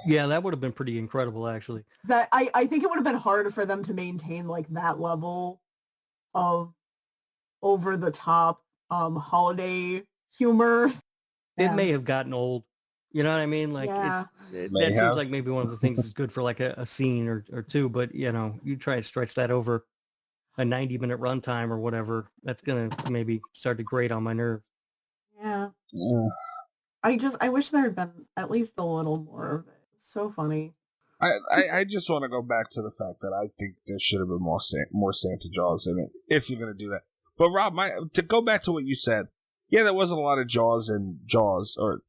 yeah, that would have been pretty incredible, actually. That I think it would have been hard for them to maintain like that level of over the top holiday humor. It may have gotten old. You know what I mean? Like, Yeah. that seems like maybe one of the things that's good for like a scene or two. But, you know, you try to stretch that over a 90-minute runtime or whatever, that's going to maybe start to grate on my nerves. Yeah. Yeah. I wish there had been at least a little more of it. So funny. I just want to go back to the fact that I think there should have been more Santa Jaws in it, if you're going to do that. But Rob, to go back to what you said, yeah, there wasn't a lot of Jaws in Jaws, or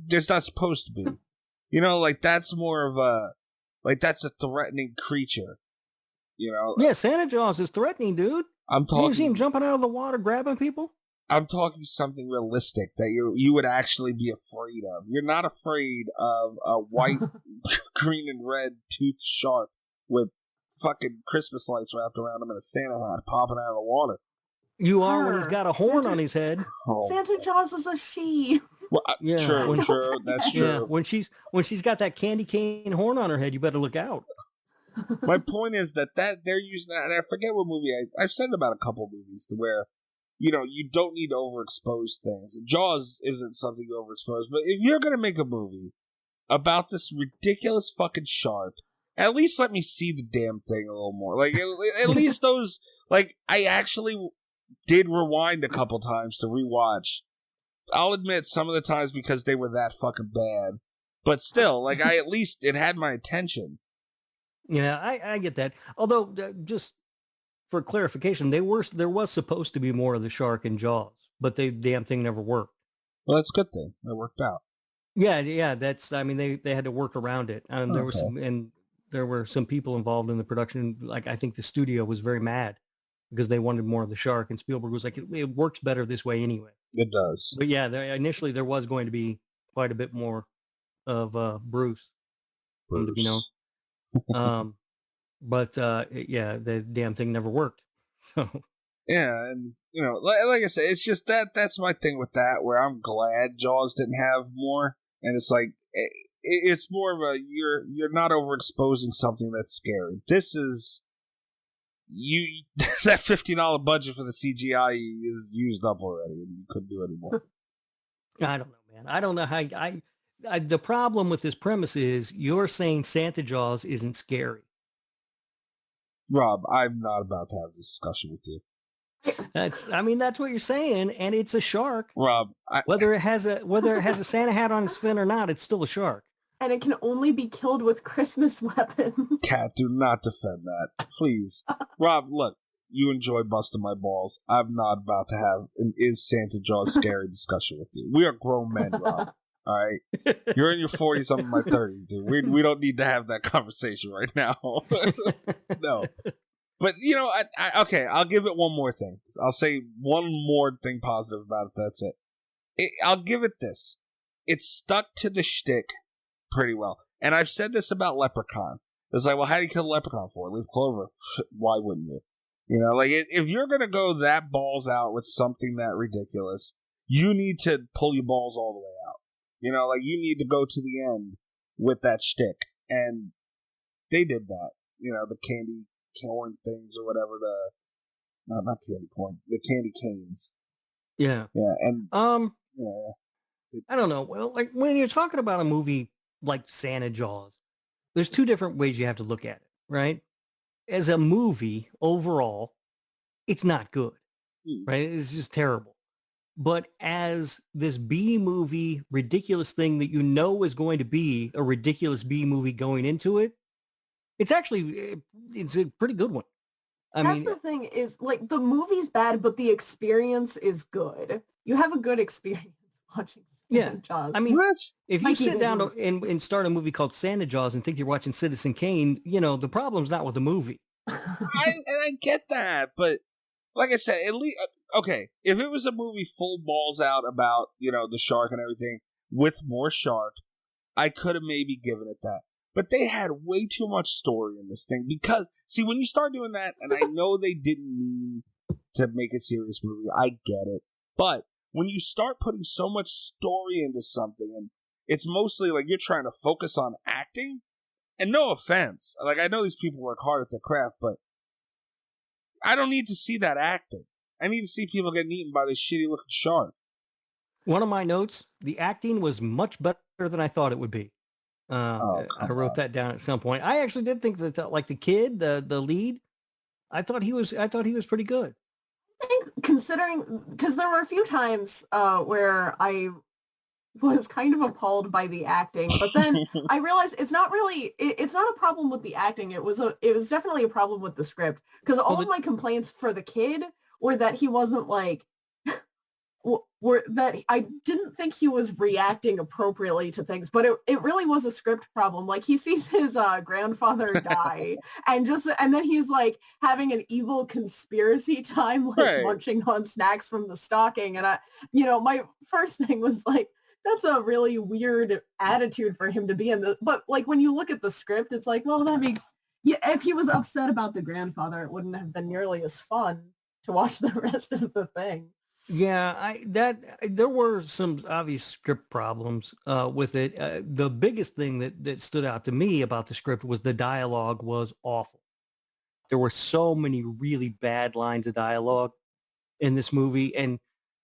there's not supposed to be. You know, like that's more of that's a threatening creature. You know? Yeah, Santa Jaws is threatening, dude. I'm talking. You see him jumping out of the water, grabbing people? I'm talking something realistic that you would actually be afraid of. You're not afraid of a white, green, and red toothed shark with fucking Christmas lights wrapped around him and a Santa hat popping out of the water. You are when he's got a horn on his head. Oh. Santa Jaws is a she. Well, yeah, true. That's true. Yeah, when she's got that candy cane horn on her head, you better look out. My point is that they're using that, and I forget what movie I've said about a couple movies to where, you know, you don't need to overexpose things. Jaws isn't something you overexpose, but if you're gonna make a movie about this ridiculous fucking shark, at least let me see the damn thing a little more. Like at least those. Like I actually did rewind a couple times to rewatch. I'll admit some of the times because they were that fucking bad, but still, like at least it had my attention. Yeah, I get that. Although, just for clarification, there was supposed to be more of the shark in Jaws, but the damn thing never worked. Well, that's a good thing. It worked out. Yeah. That's. I mean, they had to work around it. There were some people involved in the production. Like I think the studio was very mad because they wanted more of the shark, and Spielberg was like, "It works better this way anyway." It does. But yeah, initially there was going to be quite a bit more of Bruce. To be known. But yeah, the damn thing never worked. So yeah, and you know, like I said, it's just that's my thing with that, where I'm glad Jaws didn't have more, and it's like it's more of a you're not overexposing something that's scary. This is that $50 budget for the CGI is used up already, and you couldn't do anymore. I don't know, man. I don't know how the problem with this premise is you're saying Santa Jaws isn't scary. Rob, I'm not about to have this discussion with you. That's what you're saying, and it's a shark. Rob, whether it has a Santa hat on its fin or not, it's still a shark. And it can only be killed with Christmas weapons. Cat, do not defend that, please. Rob, look, you enjoy busting my balls. I'm not about to have an is Santa Jaws scary discussion with you. We are grown men, Rob. All right, you're in your 40s, I'm in my 30s, dude. We don't need to have that conversation right now. No, but you know, okay. I'll give it one more thing. I'll say one more thing positive about it. That's it. I'll give it this. It stuck to the shtick pretty well, and I've said this about Leprechaun. It's like, well, how do you kill a leprechaun for? Leave Clover. Why wouldn't you? You know, like, if you're going to go that balls out with something that ridiculous, you need to pull your balls all the way out. You know, like, you need to go to the end with that shtick. And they did that. You know, the candy corn things or whatever, not candy corn, the candy canes. Yeah. Yeah, and... yeah. I don't know. Well, like, when you're talking about a movie like Santa Jaws, there's two different ways you have to look at it, right? As a movie, overall, it's not good, right? It's just terrible. But as this B movie, ridiculous thing that you know is going to be a ridiculous B movie going into it, it's actually, it's a pretty good one. That's the thing is, like, the movie's bad, but the experience is good. You have a good experience watching Santa Jaws. I mean, if you Mikey sit down didn't. and start a movie called Santa Jaws and think you're watching Citizen Kane, you know, the problem's not with the movie. I get that, but like I said, at least, okay, if it was a movie full balls out about, you know, the shark and everything with more shark, I could have maybe given it that. But they had way too much story in this thing because, see, when you start doing that, and I know they didn't mean to make a serious movie, I get it, but when you start putting so much story into something, and it's mostly like you're trying to focus on acting, and no offense, like, I know these people work hard at their craft, but I don't need to see that acting. I need to see people getting eaten by this shitty looking shark. One of my notes, the acting was much better than I thought it would be. I wrote that down at some point. I actually did think that, like, the kid, the lead, I thought he was pretty good. I think, considering, because there were a few times where I was kind of appalled by the acting, but then I realized it's not really, it's not a problem with the acting. It was definitely a problem with the script, because all of my complaints for the kid were that he wasn't, like, were that I didn't think he was reacting appropriately to things, but it really was a script problem. Like, he sees his grandfather die and then he's like having an evil conspiracy time, like munching on snacks from the stocking. And my first thing was like, that's a really weird attitude for him to be in. But like, when you look at the script, it's like, well, that makes, if he was upset about the grandfather, it wouldn't have been nearly as fun to watch the rest of the thing. Yeah, there were some obvious script problems with it. The biggest thing that stood out to me about the script was the dialogue was awful. There were so many really bad lines of dialogue in this movie, and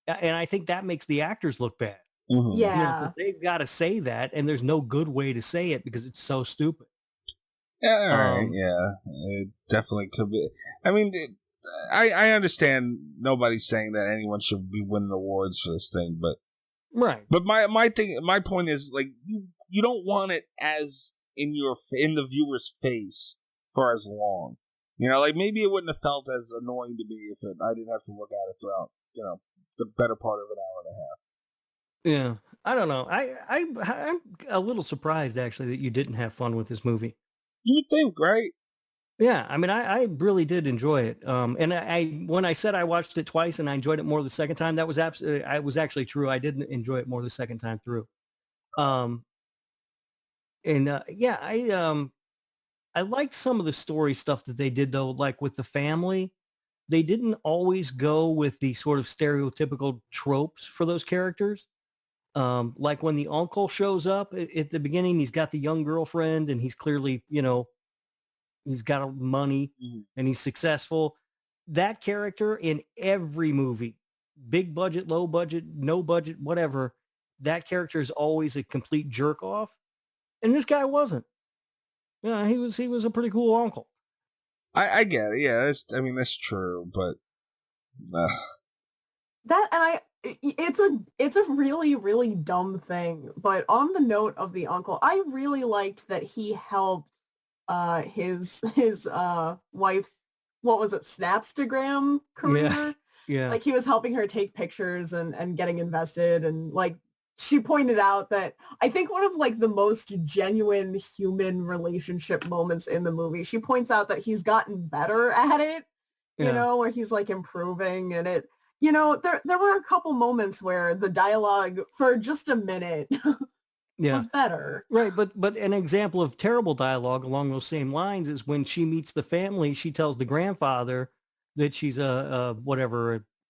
I think that makes the actors look bad. Mm-hmm. Yeah, you know, they've got to say that, and there's no good way to say it because it's so stupid. Yeah, all right, yeah, it definitely could be. I mean, I understand nobody's saying that anyone should be winning awards for this thing, but right. But my point is, like, you don't want it as in the viewer's face for as long. You know, like, maybe it wouldn't have felt as annoying to me if I didn't have to look at it throughout, you know, the better part of an hour and a half. Yeah, I don't know. I'm a little surprised actually that you didn't have fun with this movie. You would think, right? Yeah, I mean, I really did enjoy it. And I when I said I watched it twice and I enjoyed it more the second time, that was actually true. I did enjoy it more the second time through. I liked some of the story stuff that they did though, like with the family. They didn't always go with the sort of stereotypical tropes for those characters. Like when the uncle shows up at the beginning, he's got the young girlfriend and he's clearly, you know, he's got money and he's successful. That character in every movie, big budget, low budget, no budget, whatever, that character is always a complete jerk off. And this guy wasn't. Yeah, he was a pretty cool uncle. I get it. Yeah, that's true, but it's a really, really dumb thing. But on the note of the uncle, I really liked that he helped his wife's, what was it, Snapstagram career? Yeah. Like, he was helping her take pictures and getting invested, and like, she pointed out that I think one of like the most genuine human relationship moments in the movie, she points out that he's gotten better at it, you know, where he's like improving, and it, you know, there were a couple moments where the dialogue for just a minute was better. Right, but an example of terrible dialogue along those same lines is when she meets the family, she tells the grandfather that she's a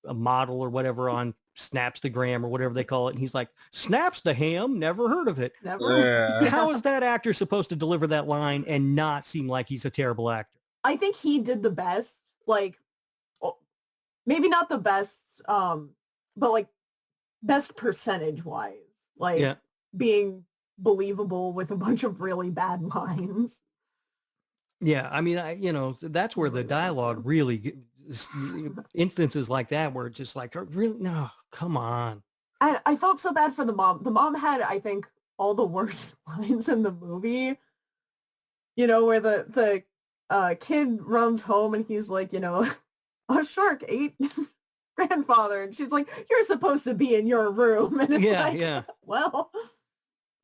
model or whatever on Snapstagram or whatever they call it. And he's like, Snapstaham? Never heard of it. Never. How is that actor supposed to deliver that line and not seem like he's a terrible actor? I think he did the best, like, maybe not the best, but like best percentage wise, like being believable with a bunch of really bad lines. Yeah, I mean, that's where the dialogue really, instances like that where it's just like, really, no, come on. I felt so bad for the mom. The mom had, I think, all the worst lines in the movie. You know, where the kid runs home and he's like, a shark ate grandfather, and she's like, you're supposed to be in your room. And it's well,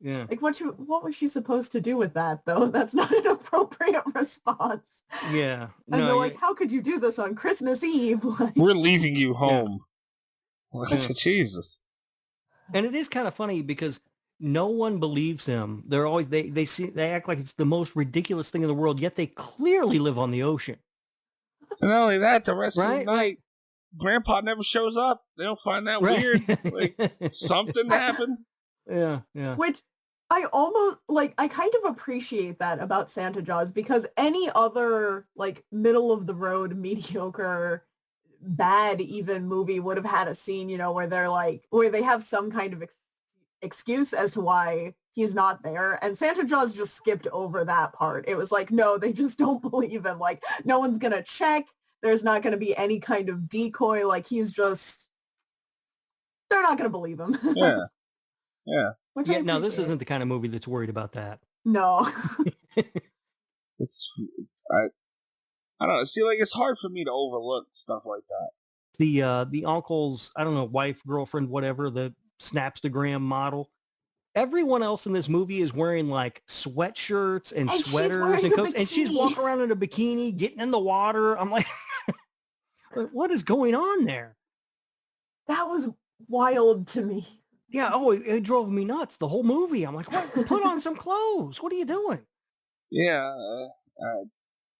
like what was she supposed to do with that, though? That's not an appropriate response. Yeah. And they're like, how could you do this on Christmas Eve? Like, we're leaving you home. Jesus. And it is kind of funny because no one believes him. They're always they act like it's the most ridiculous thing in the world, yet they clearly live on the ocean. And not only that, the rest of the night, Grandpa never shows up. They don't find that weird. Like something happened. Yeah. Which I almost I kind of appreciate that about Santa Jaws, because any other like middle of the road, mediocre, bad even movie would have had a scene, where they're where they have some kind of excuse as to why he's not there, and Santa Jaws just skipped over that part. It was like, no, they just don't believe him. Like, no one's gonna check. There's not gonna be any kind of decoy. Like, he's just, they're not gonna believe him. Yeah. No, this isn't the kind of movie that's worried about that. No. I don't know. See, like, it's hard for me to overlook stuff like that. The uncle's, I don't know, wife, girlfriend, whatever, the Snapstagram model. Everyone else in this movie is wearing like sweatshirts and sweaters and coats, and she's walking around in a bikini, getting in the water. I'm like, what is going on there? That was wild to me. Yeah. Oh, it drove me nuts. The whole movie. I'm like, what? Put on some clothes. What are you doing? Yeah.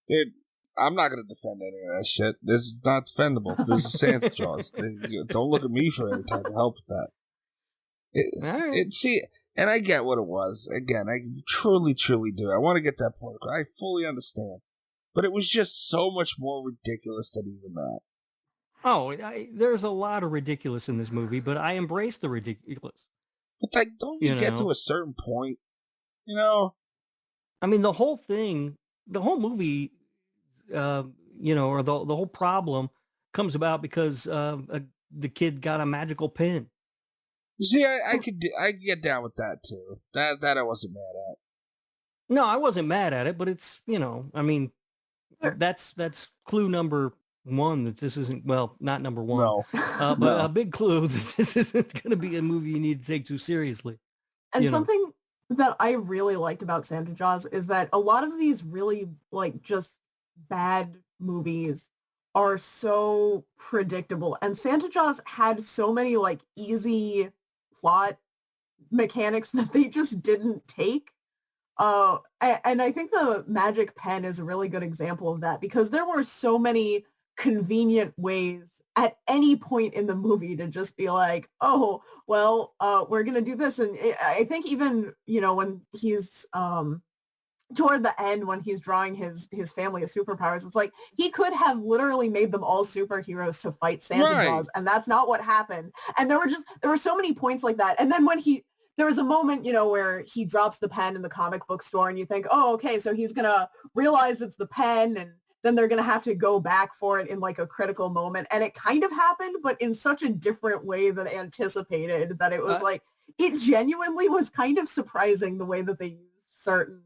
Dude, I'm not going to defend any of that shit. This is not defendable. This is Santa Claus. Don't look at me for any type of help with that. See, and I get what it was. Again, I truly, truly do. I want to get that point. I fully understand. But it was just so much more ridiculous than even that. Oh, there's a lot of ridiculous in this movie, but I embrace the ridiculous. But like, don't you get to a certain point? I mean, the whole movie, or the whole problem comes about because the kid got a magical pin. See, I could get down with that too. That I wasn't mad at. No, I wasn't mad at it, but it's, I mean, that's clue number one that this isn't, well, not number one, no. But a big clue that this isn't going to be a movie you need to take too seriously. And something that I really liked about Santa Jaws is that a lot of these really just bad movies are so predictable, and Santa Jaws had so many easy plot mechanics that they just didn't take. And I think the magic pen is a really good example of that, because there were so many convenient ways at any point in the movie to just be like, oh, well, we're going to do this. And I think even, when he's toward the end, when he's drawing his family of superpowers, it's like he could have literally made them all superheroes to fight Santa Claus. And that's not what happened. And there were so many points like that. And then when there was a moment, where he drops the pen in the comic book store, and you think, oh, okay, so he's going to realize it's the pen, and then they're going to have to go back for it in a critical moment. And it kind of happened, but in such a different way than anticipated, that it was it genuinely was kind of surprising the way that they used certain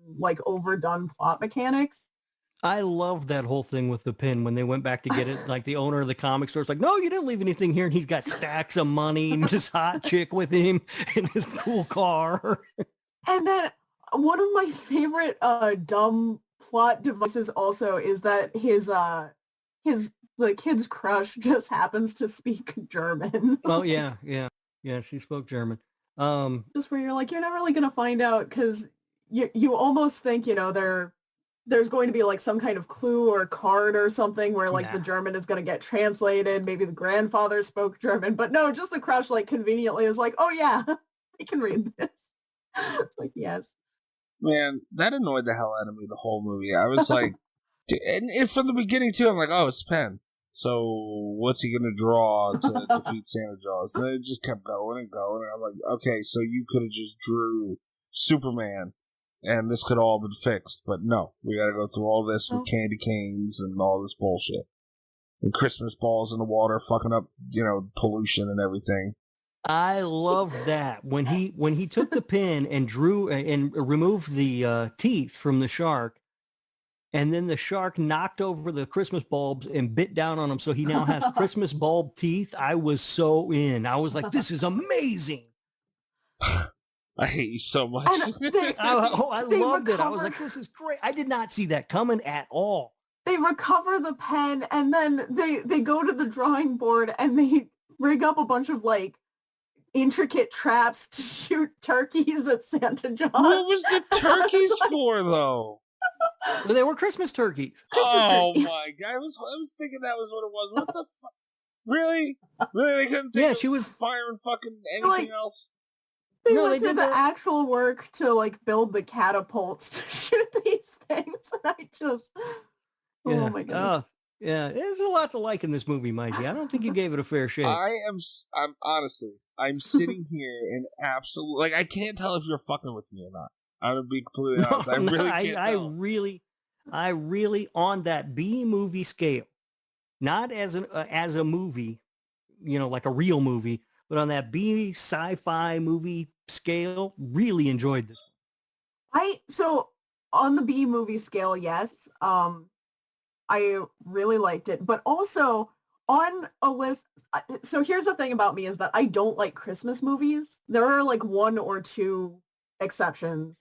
overdone plot mechanics. I love that whole thing with the pin when they went back to get it. The owner of the comic store is like, no, you didn't leave anything here. And he's got stacks of money and this hot chick with him in his cool car. And then one of my favorite dumb plot devices also is that the kid's crush just happens to speak German. Oh yeah, she spoke German. Just where you're like, you're not really going to find out because you almost think, there's going to be like some kind of clue or card or something where like the German is going to get translated. Maybe the grandfather spoke German, but no, just the crush like conveniently is like, oh yeah, I can read this. It's like, yes. Man, that annoyed the hell out of me the whole movie. I was like, and from the beginning too, I'm like, oh, it's Penn. So what's he gonna draw to defeat Santa Claus? And then it just kept going and going. And I'm like, okay, so you could have just drew Superman, and this could all been fixed. But no, we got to go through all this with candy canes and all this bullshit, and Christmas balls in the water, fucking up, pollution and everything. I love that when he took the pen and drew and removed the teeth from the shark. And then the shark knocked over the Christmas bulbs and bit down on them. So he now has Christmas bulb teeth. I was so in. I was like, this is amazing. I hate you so much. I loved it. I was like, this is great. I did not see that coming at all. They recover the pen and then they go to the drawing board and they rig up a bunch of like intricate traps to shoot turkeys at Santa Claus. What was the turkeys for though? They were Christmas turkeys. My god! I was thinking that was what it was. What the fuck? Really? They couldn't think she was firing fucking anything else. They went through the actual work to like build the catapults to shoot these things, and I just oh my goodness. There's a lot to like in this movie, Mikey. I don't think you gave it a fair shake. I'm honestly, I'm sitting here in absolute I can't tell if you're fucking with me or not. I'm gonna be completely honest. I really can't tell. I really on that B movie scale, not as a movie, like a real movie, but on that B sci-fi movie scale, really enjoyed this. So on the B movie scale, yes, I really liked it, but also on a list. So here's the thing about me is that I don't like Christmas movies. There are like one or two exceptions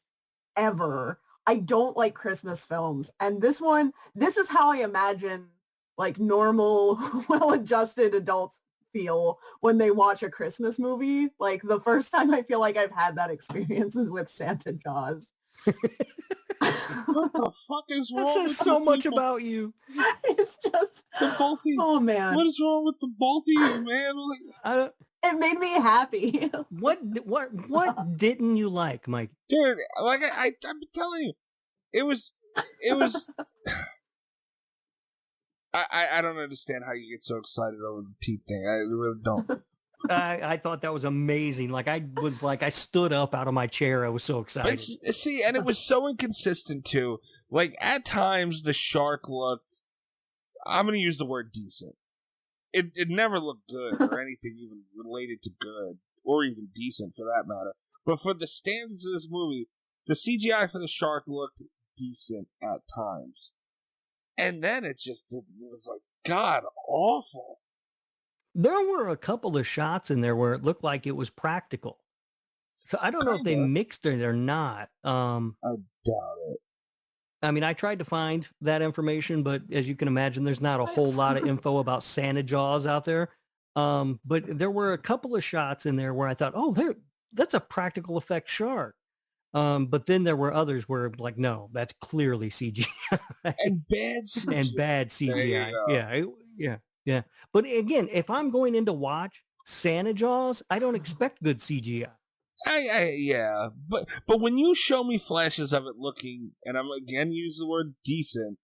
ever. I don't like Christmas films. And this is how I imagine like normal, well-adjusted adults feel when they watch a Christmas movie. Like the first time I feel like I've had that experience is with Santa Jaws. What the fuck is wrong? This says so much about you. It's just the both of you. Oh man, what is wrong with the both of you, man? It made me happy. What didn't you like, Mike? Dude, like I'm telling you, it was. I don't understand how you get so excited over the teeth thing. I really don't. I thought that was amazing. I stood up out of my chair. I was so excited. See, and it was so inconsistent too. Like at times the shark looked, I'm going to use the word decent. It never looked good or anything even related to good or even decent for that matter. But for the standards of this movie, the CGI for the shark looked decent at times. And then it was like god awful. There were a couple of shots in there where it looked like it was practical. So I don't know if they mixed it or not. I doubt it. I mean, I tried to find that information, but as you can imagine, there's not a whole lot of info about Santa Jaws out there. But there were a couple of shots in there where I thought, that's a practical effect shark. But then there were others where like, no, that's clearly CGI. And bad CGI. And bad CGI. Yeah. But again, if I'm going in to watch Santa Jaws, I don't expect good CGI. But when you show me flashes of it looking, and I'm again use the word decent,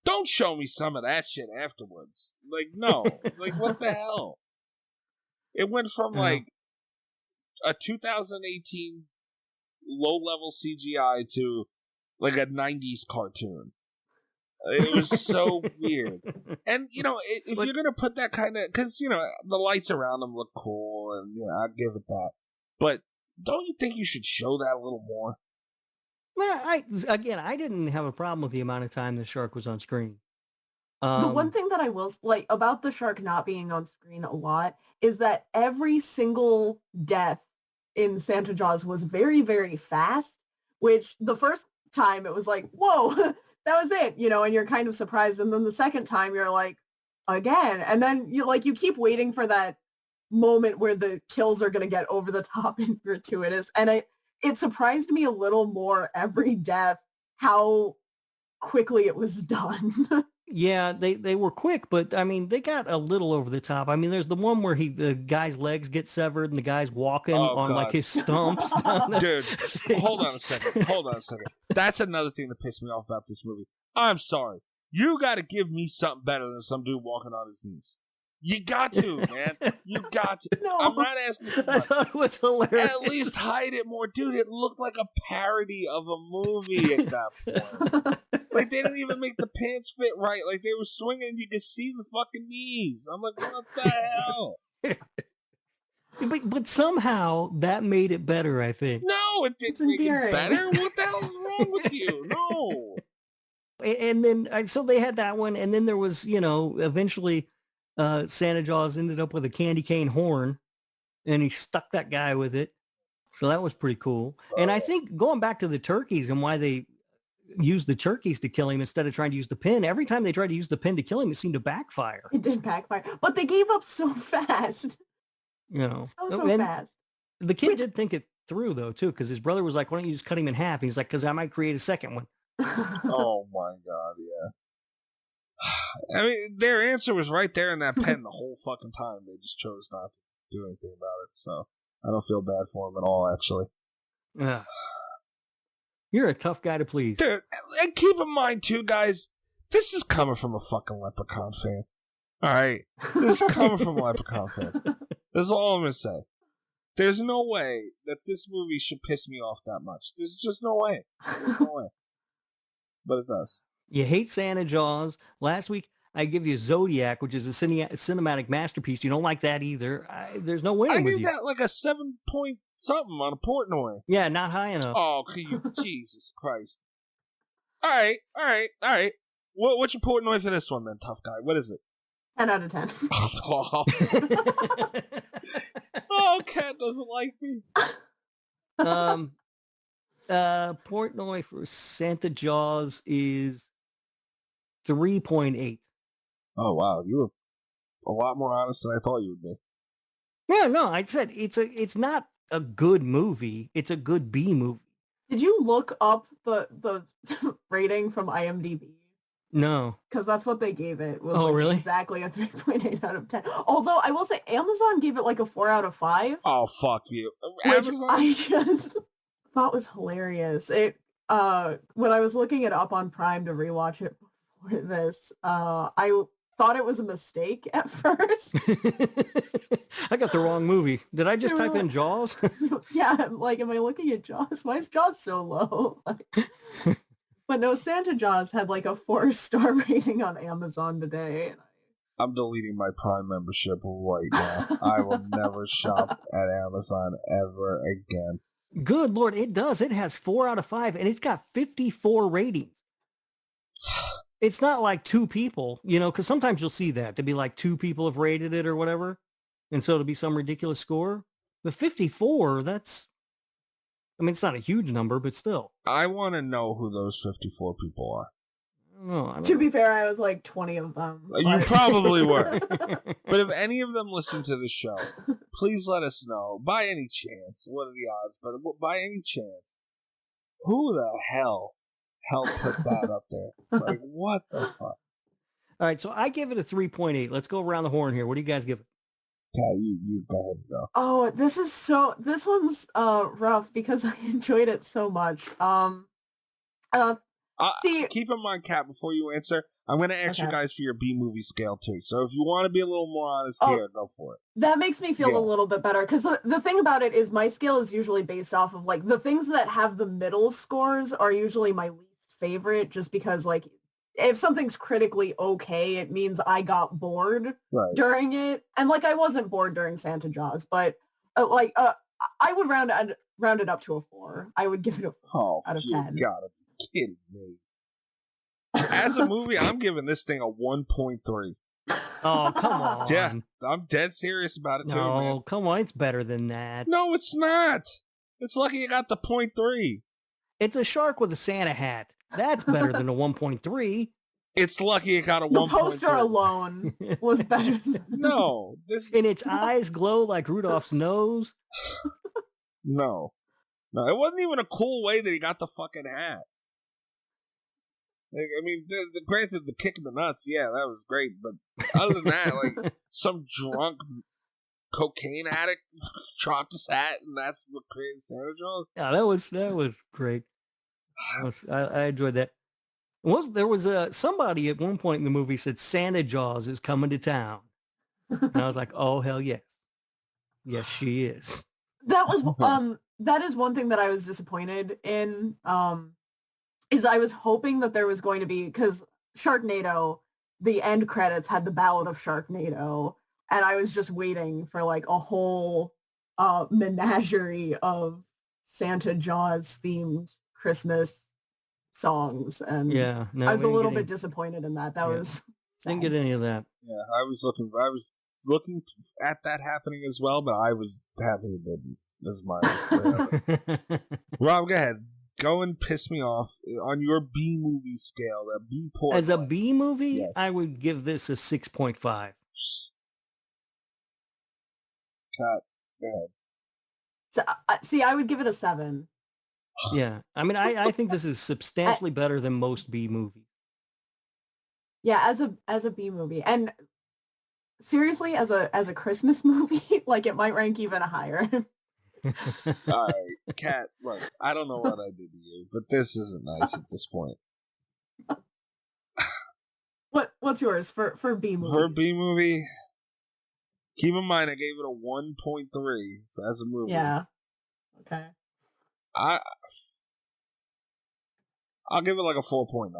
don't show me some of that shit afterwards. Like no, like what the hell? It went from like a 2018 low-level CGI to like a 90s cartoon. It was so weird. And, if you're going to put that kind of... Because, the lights around them look cool, and, I'd give it that. But don't you think you should show that a little more? Well, I didn't have a problem with the amount of time the shark was on screen. The one thing that I will like about the shark not being on screen a lot is that every single death in Santa Jaws was very, very fast, which the first time it was like, whoa, that was it, and you're kind of surprised. And then the second time you're like, again. And then you keep waiting for that moment where the kills are going to get over the top and gratuitous. And it surprised me a little more every death how quickly it was done. Yeah, they were quick, but I mean, they got a little over the top. I mean, there's the one where the guy's legs get severed and the guy's walking on like his stumps. Dude, hold on a second. That's another thing that pissed me off about this movie. I'm sorry. You got to give me something better than some dude walking on his knees. You got to, man. You got to. No. I'm not asking for much. I thought it was hilarious. At least hide it more. Dude, it looked like a parody of a movie at that point. Like, they didn't even make the pants fit right. Like, they were swinging and you could see the fucking knees. I'm like, what the hell? But somehow that made it better, I think. No, it didn't make it better. What the hell is wrong with you? No. And then, so they had that one. And then there was, eventually Santa Jaws ended up with a candy cane horn and he stuck that guy with it. So that was pretty cool. And I think going back to the turkeys and why they used the turkeys to kill him instead of trying to use the pin, every time they tried to use the pin to kill him, it seemed to backfire. It did backfire. But they gave up so fast. So fast. The kid did think it through, though, too, because his brother was like, why don't you just cut him in half? And he's like, because I might create a second one. Oh, my God, yeah. I mean, their answer was right there in that pen the whole fucking time. They just chose not to do anything about it, so I don't feel bad for them at all, actually. Yeah. You're a tough guy to please. Dude, and keep in mind, too, guys, this is coming from a fucking Leprechaun fan. All right? This is coming from a Leprechaun fan. That's all I'm going to say. There's no way that this movie should piss me off that much. There's just no way. There's no way. But it does. You hate Santa Jaws. Last week, I give you Zodiac, which is a cinematic masterpiece. You don't like that either. There's no winning with you. I gave that like a 7 point something on a Portnoy. Yeah, not high enough. Oh, Jesus Christ. All right. What's your Portnoy for this one then, tough guy? What is it? 10 out of 10. Oh, Kat doesn't like me. Portnoy for Santa Jaws is 3.8. Oh, wow. You were a lot more honest than I thought you would be. Yeah, no, I said it's not a good movie. It's a good B movie. Did you look up the rating from IMDb? No. Because that's what they gave it. Was really? Exactly a 3.8 out of 10. Although, I will say, Amazon gave it like a 4 out of 5. Oh, fuck you. Which Amazon? I just thought was hilarious. It when I was looking it up on Prime to rewatch it before this, I thought it was a mistake at first. I got the wrong movie. Did I just type in Jaws? Yeah, like, am I looking at Jaws? Why is Jaws so low? But no, Santa Jaws had like a 4-star rating on Amazon today. I'm deleting my Prime membership right now. I will never shop at Amazon ever again. Good Lord, it does. It has 4 out of 5, and it's got 54 ratings. It's not like 2 people, because sometimes you'll see that. To be like 2 people have rated it or whatever, and so it'll be some ridiculous score. But 54, it's not a huge number, but still. I want to know who those 54 people are. I don't To know. be fair, I was like 20 of them. You probably were. But if any of them listen to the show, please let us know. By any chance, what are the odds? But by any chance, who the hell helped put that up there? Like, what the fuck? All right, so I give it a 3.8. Let's go around the horn here. What do you guys give it? Yeah, you go ahead and go. Oh, this one's rough because I enjoyed it so much. See, keep in mind, Kat, before you answer, I'm going to ask you guys for your B movie scale too. So if you want to be a little more honest here, go for it. That makes me feel a little bit better because the thing about it is my scale is usually based off of like the things that have the middle scores are usually my least favorite, just because like if something's critically okay, it means I got bored during it, and like I wasn't bored during Santa Jaws, but I would round it up to a 4. I would give it a 4 out of 10. You gotta be kidding me. As a movie, I'm giving this thing a 1.3. Oh, come on. Yeah, I'm dead serious about it too. No, man. come on. It's better than that. No, it's not. It's lucky you got the 0.3. It's a shark with a Santa hat. That's better than a 1.3. It's lucky it got a The 1.3. poster alone was better. No, this And its eyes glow like Rudolph's nose. no, it wasn't even a cool way that he got the fucking hat. Like, I mean, granted, the kick in the nuts, yeah, that was great. But other than that, like some drunk cocaine addict dropped his hat, and that's what created Santa Claus. Yeah, that was great. I enjoyed that. There was somebody at one point in the movie said Santa Jaws is coming to town, and I was like, oh hell yes, yes she is. That was that is one thing that I was disappointed in. Is I was hoping that there was going to be, because Sharknado, the end credits had the Ballad of Sharknado, and I was just waiting for like a whole menagerie of Santa Jaws themed Christmas songs, and Yeah, no, I was we a didn't little get bit any- disappointed in that. That Yeah. was Didn't sad. get any of that. Yeah, I was looking at that happening as well, but I was happy it didn't. This is my Rob, go ahead. Go and piss me off on your B movie scale. That B point. As a B movie, Yes. I would give this a 6.5. Cut. Go ahead. So, see, I would give it a 7. Yeah, I mean, I think this is substantially better than most B movies. Yeah, as a B movie, and seriously, as a Christmas movie, like it might rank even higher. All right, Kat, look, I don't know what I did to you, but this isn't nice at this point. What's yours for B movie? For a B movie, keep in mind I gave it a 1.3 as a movie. Yeah. Okay. I'll give it like a 4.9.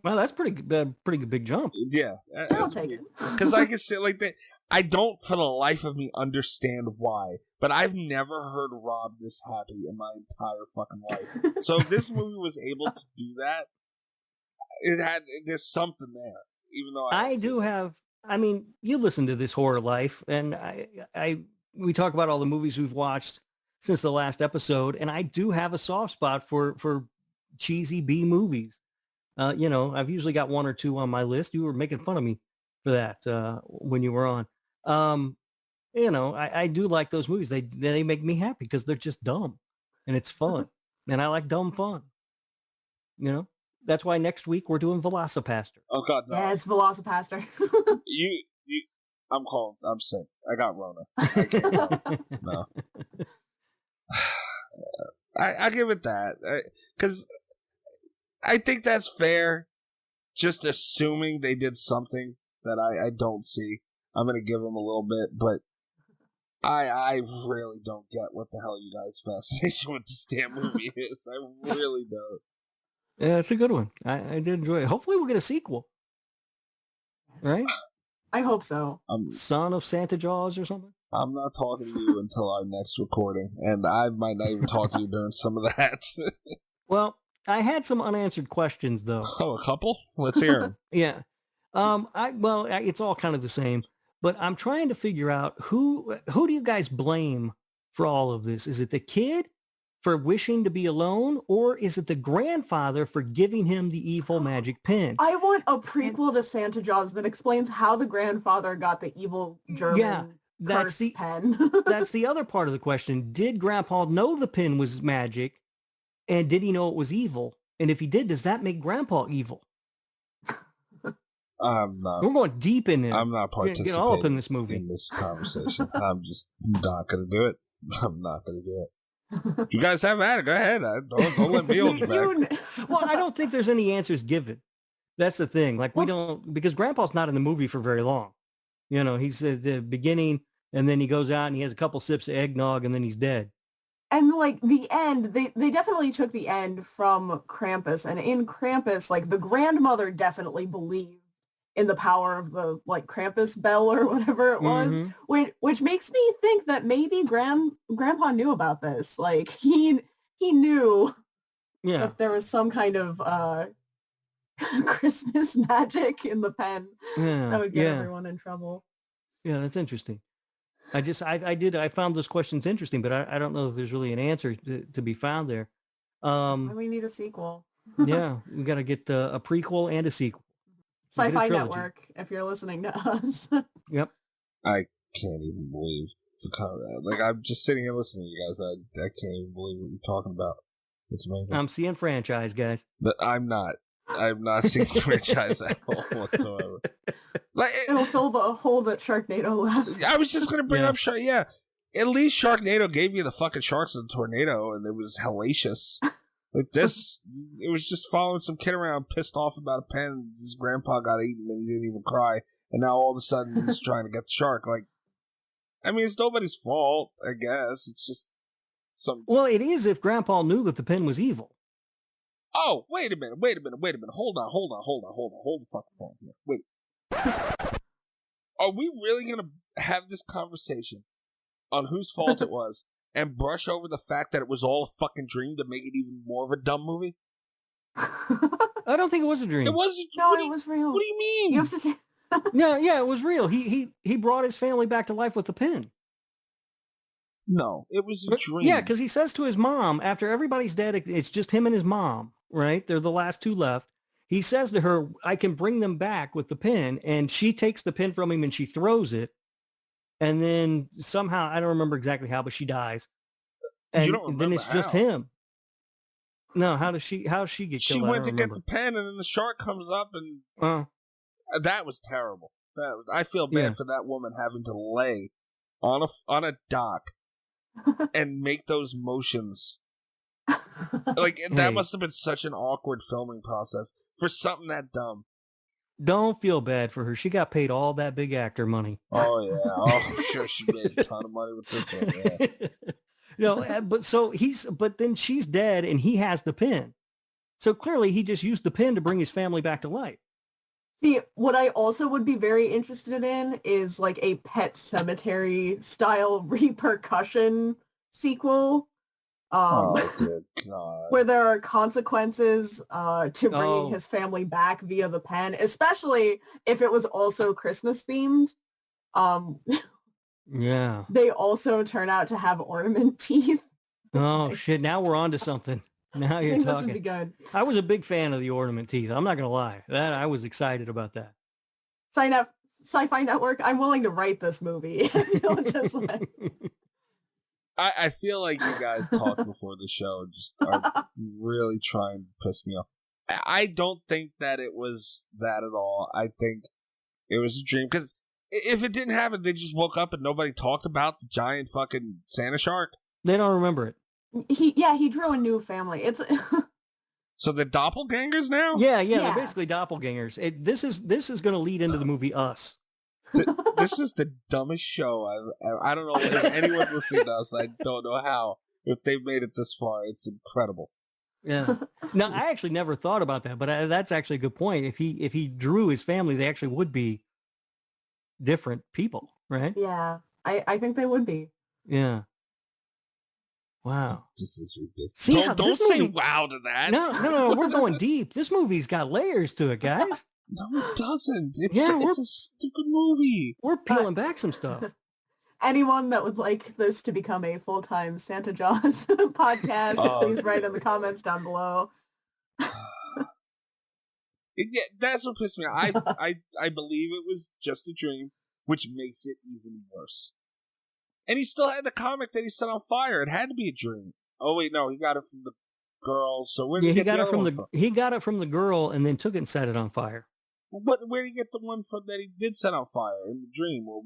Well, that's pretty good big jump. Yeah, I'll take it. because I can say like that. I don't, for the life of me, understand why, but I've never heard Rob this happy in my entire fucking life. So if this movie was able to do that, there's something there. Even though I do have. I mean, you listen to This Horror Life, and we talk about all the movies we've watched since the last episode, and I do have a soft spot for cheesy B movies. I've usually got one or two on my list. You were making fun of me for that when you were on. I do like those movies. They make me happy because they're just dumb, and it's fun, and I like dumb fun. That's why next week we're doing Velocipaster. Oh God, no! Yes, Velocipaster. you, I'm cold. I'm sick. I got Rona. I can't help. No. I give it that because I think that's fair. Just assuming they did something that I don't see, I'm gonna give them a little bit, but I really don't get what the hell you guys' fascination with this damn movie is. I really don't. Yeah, it's a good one. I did enjoy it. Hopefully we'll get a sequel. Right? I hope so. Son of Santa Jaws or something? I'm not talking to you until our next recording, and I might not even talk to you during some of that. Well, I had some unanswered questions, though. Oh, a couple? Let's hear them. Yeah. It's all kind of the same, but I'm trying to figure out who do you guys blame for all of this? Is it the kid for wishing to be alone, or is it the grandfather for giving him the evil magic pin? I want a prequel to Santa Jaws that explains how the grandfather got the evil German curse pen. That's the other part of the question. Did Grandpa know the pin was magic, and did he know it was evil? And if he did, does that make Grandpa evil? We're going deep in there. I'm not participating. Get all up in this movie. In this conversation. I'm just not going to do it. I'm not going to do it. You guys have at it. Go ahead. Don't let me hold you back. Well, I don't think there's any answers given. That's the thing. Like, we don't, because Grandpa's not in the movie for very long. He's at the beginning, and then he goes out and he has a couple sips of eggnog, and then he's dead. And like the end, they definitely took the end from Krampus, and in Krampus, like the grandmother definitely believed in the power of the like Krampus bell or whatever it was, which makes me think that maybe Grandpa knew about this. Like he knew that there was some kind of Christmas magic in the pen that would get everyone in trouble. Yeah, that's interesting. I found those questions interesting, but I don't know if there's really an answer to be found there. We need a sequel. Yeah, we got to get a prequel and a sequel. We'll get a Sci-Fi trilogy. Network, if you're listening to us. Yep. I can't even believe the comment. Like, I'm just sitting here listening to you guys. I can't even believe what you're talking about. It's amazing. I'm seeing franchise, guys. But I'm not seeing franchise at all whatsoever. Like, It'll fill the hole that Sharknado left. I was just gonna bring up Shark. Yeah, at least Sharknado gave you the fucking sharks in the tornado, and it was hellacious. Like this, it was just following some kid around, pissed off about a pen. His grandpa got eaten, and he didn't even cry. And now all of a sudden, he's trying to get the shark. Like, I mean, it's nobody's fault. I guess it's just some. Well, it is if Grandpa knew that the pen was evil. Oh, wait a minute. Hold on. Hold the fucking phone here. Wait. Are we really going to have this conversation on whose fault it was and brush over the fact that it was all a fucking dream to make it even more of a dumb movie? I don't think it was a dream. It wasn't. No, it was real. What do you mean? You have to No, yeah, it was real. He brought his family back to life with the pen. No, it was a dream. Yeah, because he says to his mom, after everybody's dead, it's just him and his mom, right? They're the last two left. He says to her, I can bring them back with the pen. And she takes the pen from him and she throws it. And then somehow, I don't remember exactly how, but she dies. And You don't remember then it's just how. him. No, how does she get killed? She went to get the pen, and then the shark comes up, and that was terrible. I feel bad for that woman having to lay on a dock and make those motions. Like, that must have been such an awkward filming process for something that dumb. Don't feel bad for her. She got paid all that big actor money. Oh, yeah. Oh, I'm sure she made a ton of money with this one, yeah. No, but then she's dead and he has the pen. So clearly he just used the pen to bring his family back to life. See, what I also would be very interested in is like a Pet Cemetery style repercussion sequel. Good God. Where there are consequences to bringing his family back via the pen, especially if it was also Christmas themed. Yeah. They also turn out to have ornament teeth. Oh shit! Now we're on to something. Now you're This talking. would be good. I was a big fan of the ornament teeth. I'm not gonna lie. That I was excited about that. Sign up, Sci-Fi Network. I'm willing to write this movie. You'll just like... I feel like you guys talked before the show and just are really trying to piss me off. I don't think that it was that at all. I think it was a dream. Because if it didn't happen, they just woke up and nobody talked about the giant fucking Santa shark. They don't remember it. He drew a new family. It's So they're doppelgangers now? Yeah, they're basically doppelgangers. This is going to lead into the movie Us. This is the dumbest show I don't know if anyone's listening to us. I don't know how. If they've made it this far, it's incredible. Yeah. No, I actually never thought about that, but that's actually a good point. If he drew his family, they actually would be different people, right? Yeah, I think they would be. Yeah. Wow. This is ridiculous. See, don't say wow to that. No, we're going deep. This movie's got layers to it, guys. No, it doesn't. It's a stupid movie. We're peeling back some stuff. Anyone that would like this to become a full-time Santa Jaws podcast, please write in the comments down below. Yeah, that's what pissed me off. I believe it was just a dream, which makes it even worse. And he still had the comic that he set on fire. It had to be a dream. Oh wait, no, he got it from the girl. So where did he get he got it from the girl and then took it and set it on fire. But where did he get the one from that he did set on fire in the dream, or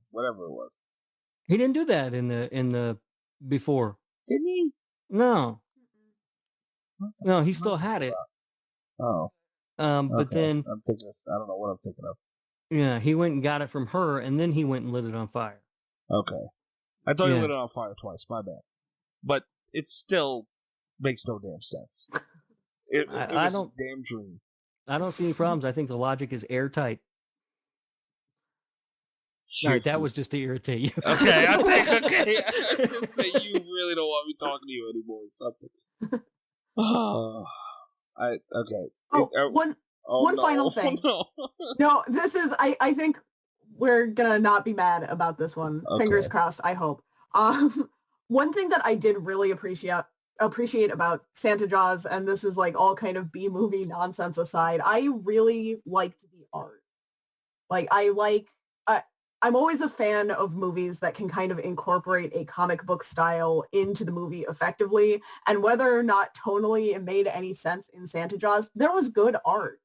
whatever it was? He didn't do that in the before. Didn't he? No. No, he still had it. Oh. But then I'm thinking. I don't know what I'm thinking of. Yeah, he went and got it from her, and then he went and lit it on fire. Okay. I thought he lit it on fire twice. My bad. But it still makes no damn sense. It was a damn dream. I don't see any problems. I think the logic is airtight. All right, that was just to irritate you. Okay, I was going to say, you really don't want me talking to you anymore or something. One final thing. No, this is, I think we're going to not be mad about this one. Okay. Fingers crossed, I hope. One thing that I did really appreciate appreciate about Santa Jaws, and this is like all kind of B-movie nonsense aside, I really liked the art. Like, I'm always a fan of movies that can kind of incorporate a comic book style into the movie effectively, and whether or not tonally it made any sense in Santa Jaws, there was good art.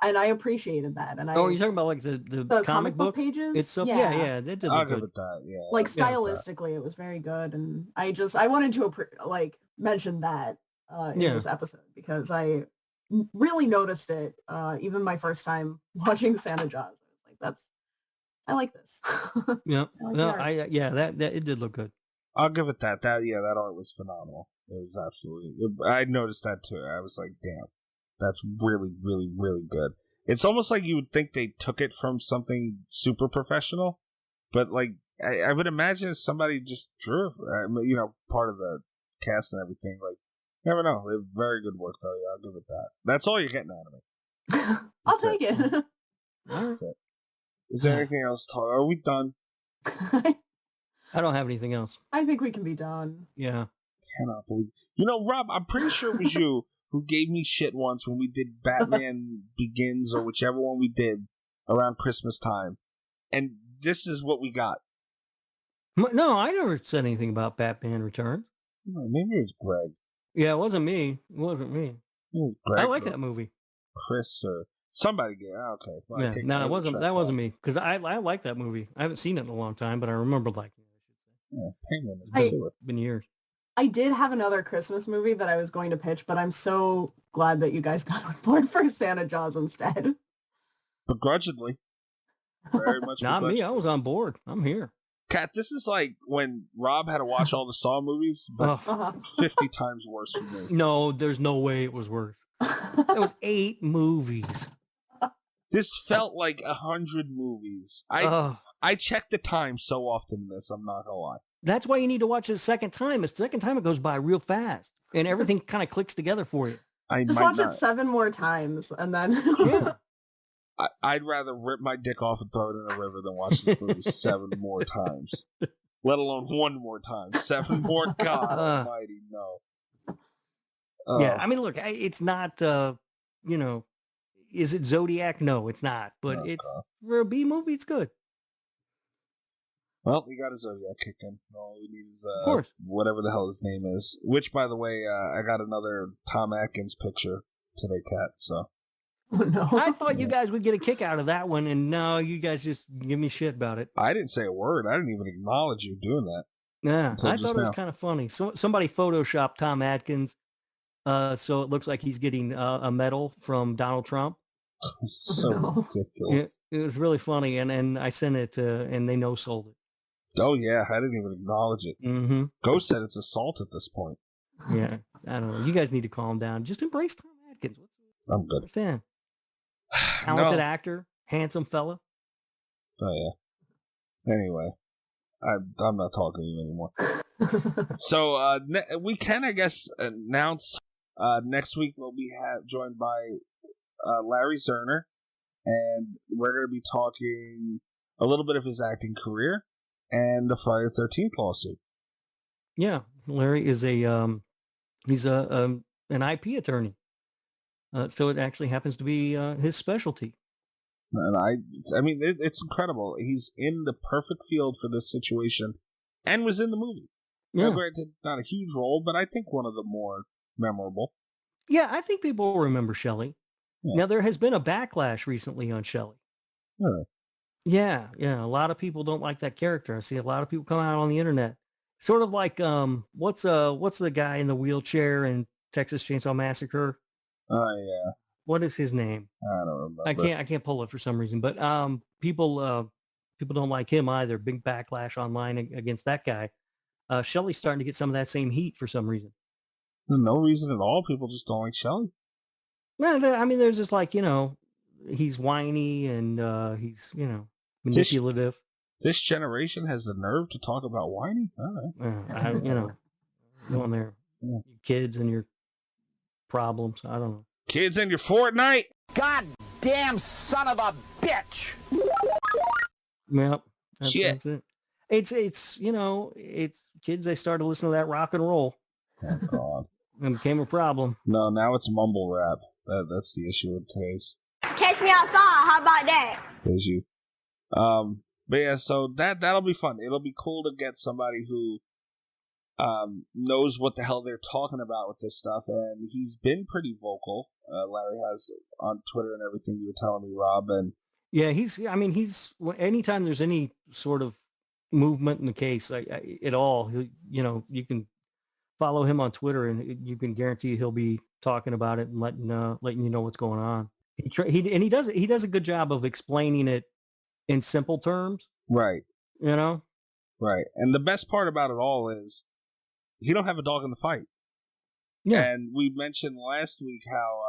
And I appreciated that. And you're talking about like the comic book pages? itself? Yeah, that did I'll look give good. it that. Yeah, Like stylistically, it was very good, and I wanted to like mention that in this episode because I really noticed it. Even my first time watching Santa Jaws, I was like, I like this. Yeah, that it did look good. I'll give it that. That art was phenomenal. It was absolutely. I noticed that too. I was like, damn. That's really, really, really good. It's almost like you would think they took it from something super professional, but like I would imagine if somebody just drew it, part of the cast and everything. Like, never know. They have very good work though. Yeah, I'll give it that. That's all you're getting out of me. I'll take it. That's it. Is there anything else to talk? Are we done? I don't have anything else. I think we can be done. Yeah. Cannot believe. Rob, I'm pretty sure it was you who gave me shit once when we did Batman Begins or whichever one we did around Christmas time. And this is what we got. No, I never said anything about Batman Returns. Maybe it was Greg. Yeah, it wasn't me. It wasn't me. It was Greg. I like that movie. Chris or somebody. Okay. Well, yeah, no, it wasn't. That wasn't me because I like that movie. I haven't seen it in a long time, but I remember liking it. Yeah, Penguin. It's been years. I did have another Christmas movie that I was going to pitch, but I'm so glad that you guys got on board for Santa Jaws instead. Begrudgingly. Very much. Not me. I was on board. I'm here. Kat, this is like when Rob had to watch all the Saw movies, but 50 times worse for me. No, there's no way it was worse. That was 8 movies. This felt like 100 movies. I check the time so often in this, I'm not gonna lie. That's why you need to watch it a second time. The second time it goes by real fast, and everything kind of clicks together for you. Just watch it 7 more times, and then... Yeah. I'd rather rip my dick off and throw it in a river than watch this movie 7 more times. Let alone 1 more time. 7 more, God almighty, no. Yeah, I mean, look, it's not, is it Zodiac? No, it's not. But it's, for a B movie, it's good. Well, we got a Zodiac kick in. All we need is of course. Whatever the hell his name is. Which, by the way, I got another Tom Atkins picture today, Kat. So. Oh, no. I thought you guys would get a kick out of that one, and no, you guys just give me shit about it. I didn't say a word. I didn't even acknowledge you doing that. Yeah, I thought it was kind of funny. So somebody photoshopped Tom Atkins, so it looks like he's getting a medal from Donald Trump. So ridiculous. It was really funny, and I sent it, and they no-sold it. Oh, yeah, I didn't even acknowledge it. Mm-hmm. Ghost said it's assault at this point. Yeah, I don't know. You guys need to calm down. Just embrace Tom Atkins. I'm good. Fan. Talented actor, handsome fella. Oh, yeah. Anyway, I'm not talking to you anymore. So, we can, I guess, announce next week we'll be joined by Larry Zerner, and we're going to be talking a little bit of his acting career and the Friday the 13th lawsuit. Yeah, Larry is he's an IP attorney. So it actually happens to be his specialty. And I mean, it's incredible. He's in the perfect field for this situation and was in the movie. Yeah. Now, granted, not a huge role, but I think one of the more memorable. Yeah, I think people will remember Shelley. Yeah. Now, there has been a backlash recently on Shelley. Really? Yeah. A lot of people don't like that character. I see a lot of people come out on the internet. Sort of like, what's the guy in the wheelchair in Texas Chainsaw Massacre? Oh, yeah. What is his name? I don't remember. I can't pull it for some reason, but people don't like him either. Big backlash online against that guy. Shelley's starting to get some of that same heat for some reason. No reason at all. People just don't like Shelley. No, I mean, there's just like, he's whiny and he's, manipulative. This generation has the nerve to talk about whiny? All right. Go on there. Yeah. Kids and your problems. I don't know. Kids and your Fortnite. Goddamn son of a bitch. Yep. That's it. It's kids, they started listening to that rock and roll. Oh, God. It became a problem. No, now it's mumble rap. That's the issue with today's Catch me outside. How about that? youth. But yeah, so that'll be fun. It'll be cool to get somebody who knows what the hell they're talking about with this stuff, and he's been pretty vocal. Larry has on Twitter and everything you were telling me, Rob, and yeah, he's anytime there's any sort of movement in the case at all, you can follow him on Twitter, and you can guarantee he'll be talking about it and letting you know what's going on. He does a good job of explaining it in simple terms, right? Right. And the best part about it all is he don't have a dog in the fight. Yeah. And we mentioned last week how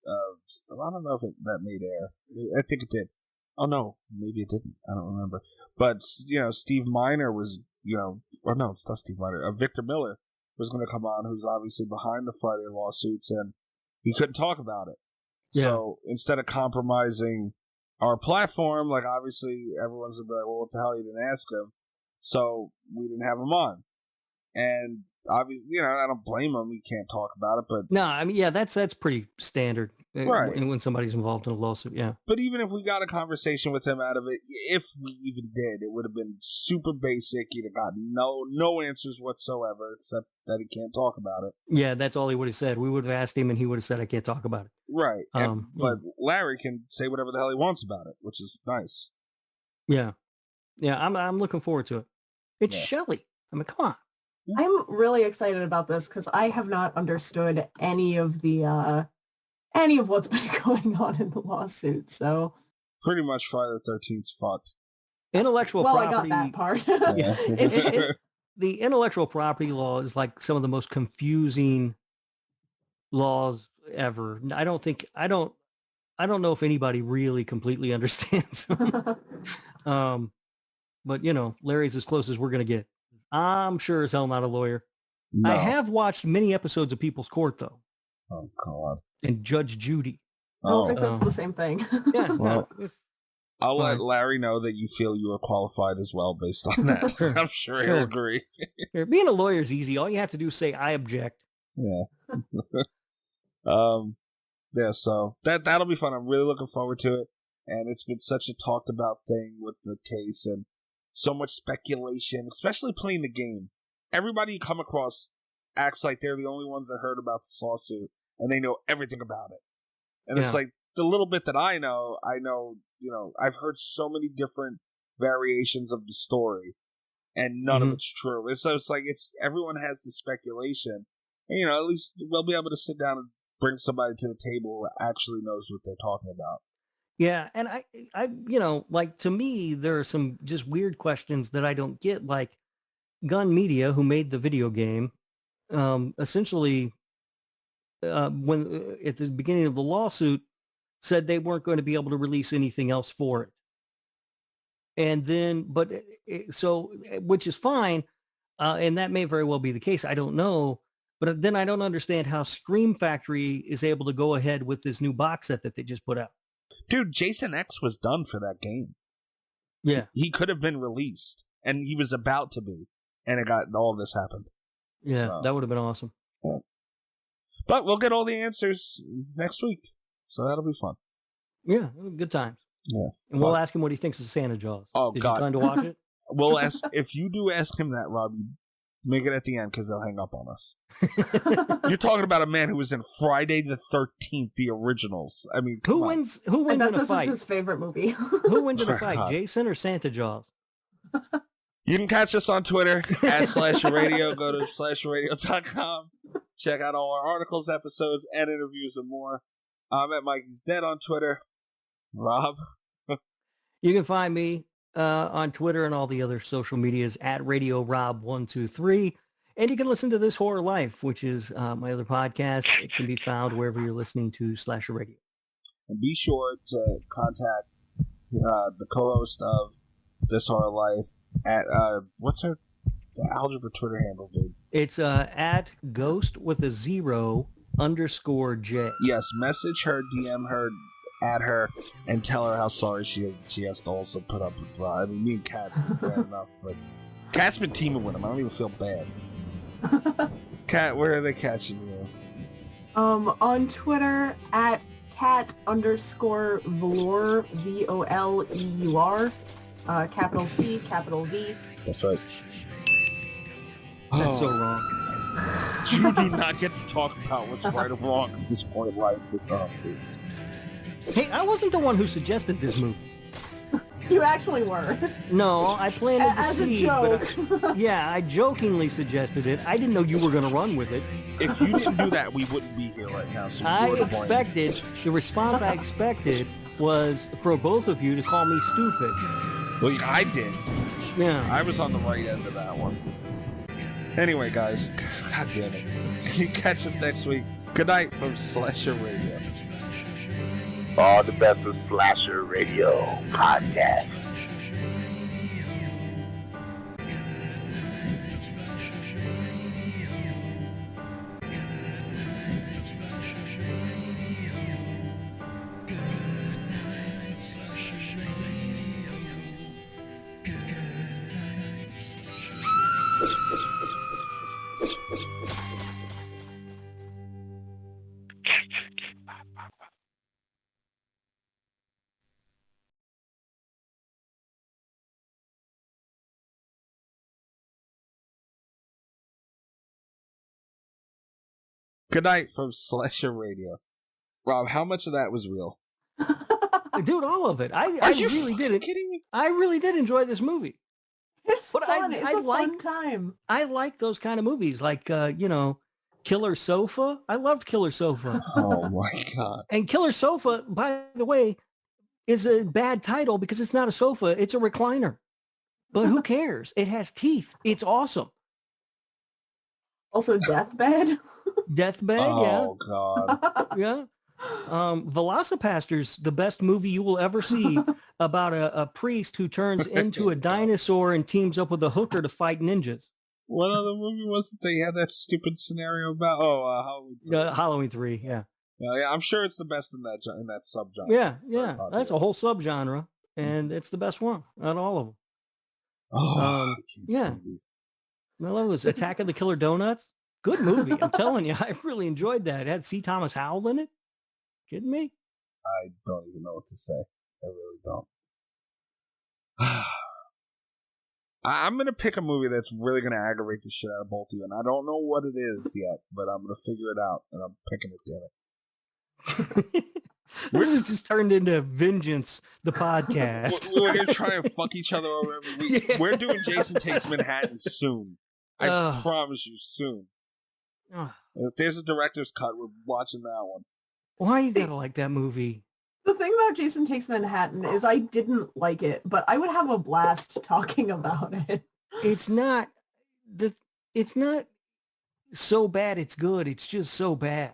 I don't know if that made air. I think it did. Oh no, maybe it didn't. I don't remember. But Steve Miner was or no, it's not Steve Miner. Victor Miller was going to come on, who's obviously behind the Friday lawsuits, and he couldn't talk about it. Yeah. So instead of compromising our platform, like obviously everyone's gonna be like, well, what the hell, you didn't ask him? So we didn't have him on. And obviously, I don't blame him. He can't talk about it, but no, I mean, yeah, that's pretty standard, right? When somebody's involved in a lawsuit, yeah. But even if we got a conversation with him out of it, if we even did, it would have been super basic. He'd have got no answers whatsoever, except that he can't talk about it. Yeah, that's all he would have said. We would have asked him, and he would have said, "I can't talk about it." Right. But Larry can say whatever the hell he wants about it, which is nice. Yeah, I'm looking forward to it. It's Shelley. I mean, come on. I'm really excited about this because I have not understood any of what's been going on in the lawsuit. So pretty much Friday the 13th's fucked. Intellectual property. I got that part. The intellectual property law is like some of the most confusing laws ever. I don't know if anybody really completely understands. But Larry's as close as we're gonna get. I'm sure as hell not a lawyer. No. I have watched many episodes of People's Court, though. Oh, God. And Judge Judy. I don't think that's the same thing. Yeah, well, I'll let Larry know that you feel you are qualified as well based on that. I'm sure he'll agree. Being a lawyer is easy. All you have to do is say, I object. Yeah. Yeah, so that'll be fun. I'm really looking forward to it. And it's been such a talked about thing with the case, and so much speculation, especially playing the game. Everybody you come across acts like they're the only ones that heard about this lawsuit, and they know everything about it. And it's like, the little bit that I know, I've heard so many different variations of the story, and none of it's true. So it's like, everyone has the speculation. And, at least we'll be able to sit down and bring somebody to the table who actually knows what they're talking about. Yeah, and I, like, to me, there are some just weird questions that I don't get, like Gun Media, who made the video game, essentially, when at the beginning of the lawsuit, said they weren't going to be able to release anything else for it. And then, which is fine, and that may very well be the case, I don't know, but then I don't understand how Scream Factory is able to go ahead with this new box set that they just put out. Dude, Jason X was done for that game. Yeah. He could have been released, and he was about to be, and all this happened. Yeah, so, that would have been awesome. Yeah. But we'll get all the answers next week, so that'll be fun. Yeah, good times. Yeah. And we'll ask him what he thinks of Santa Jaws. Oh, Did God. you plan to watch it? We'll ask, if you do ask him that, Rob, make it at the end, because they'll hang up on us. You're talking about a man who was in Friday the 13th, the originals. I mean, who wins in a fight? This is his favorite movie. Who wins in a fight, Jason or Santa Jaws? You can catch us on Twitter at @SlasherRadio. Go to SlasherRadio.com. Check out all our articles, episodes, and interviews and more. I'm at Mikey's Dead on Twitter. Rob? You can find me on Twitter and all the other social medias at RadioRob123. And you can listen to This Horror Life, which is my other podcast. It can be found wherever you're listening to Slasher Radio. And be sure to contact the co-host of This Horror Life at, what's her algebra Twitter handle, dude? It's at ghost with a 0_J. Yes, message her, DM her, add her, and tell her how sorry she is that she has to also put up with Rob. I mean, me and Kat is bad enough, but Kat's been teaming with him. I don't even feel bad. Kat, where are they catching you? On Twitter at cat_velour, VOLEUR, capital C, capital V. That's right. That's so wrong. You do not get to talk about what's right or wrong at this point of life, Mr. Humphrey. Hey, I wasn't the one who suggested this movie. You actually were. No, I planted the As a seed. joke. But yeah, I jokingly suggested it. I didn't know you were going to run with it. If you didn't do that, we wouldn't be here right now. So I you're to blame. expected, the response I expected was for both of you to call me stupid. Well, I did. Yeah. I was on the right end of that one. Anyway, guys, God damn it. You catch us next week. Good night from Slasher Radio. All the best of Slasher Radio podcast. Good night from Slasher Radio. Rob, how much of that was real? Dude, all of it. I really did. Kidding me? I really did enjoy this movie. It's But fun. It's a fun time. I like those kind of movies, like Killer Sofa. I loved Killer Sofa. Oh my god! And Killer Sofa, by the way, is a bad title because it's not a sofa; it's a recliner. But who cares? It has teeth. It's awesome. Also, Deathbed. Deathbed, Oh god! yeah. Velocipaster's the best movie you will ever see about a priest who turns into a dinosaur and teams up with a hooker to fight ninjas. What other movie was it they had that stupid scenario about? Halloween 3. Halloween 3, yeah. Yeah, I'm sure it's the best in that subgenre. Yeah. That's a whole subgenre, and it's the best one out of all of them. Oh, yeah. Well, it was Attack of the Killer Donuts. Good movie. I'm telling you, I really enjoyed that. It had C. Thomas Howell in it. Kidding me? I don't even know what to say. I really don't. I'm going to pick a movie that's really going to aggravate the shit out of both of you, and I don't know what it is yet, but I'm going to figure it out, and I'm picking it, damn it. This has just turned into Vengeance, the podcast. We're going to try and fuck each other over every week. Yeah. We're doing Jason Takes Manhattan soon. I promise you, soon. If there's a director's cut, we're watching that one. Why you gotta like that movie? The thing about Jason Takes Manhattan is I didn't like it, but I would have a blast talking about it. It's not so bad it's good. It's just so bad.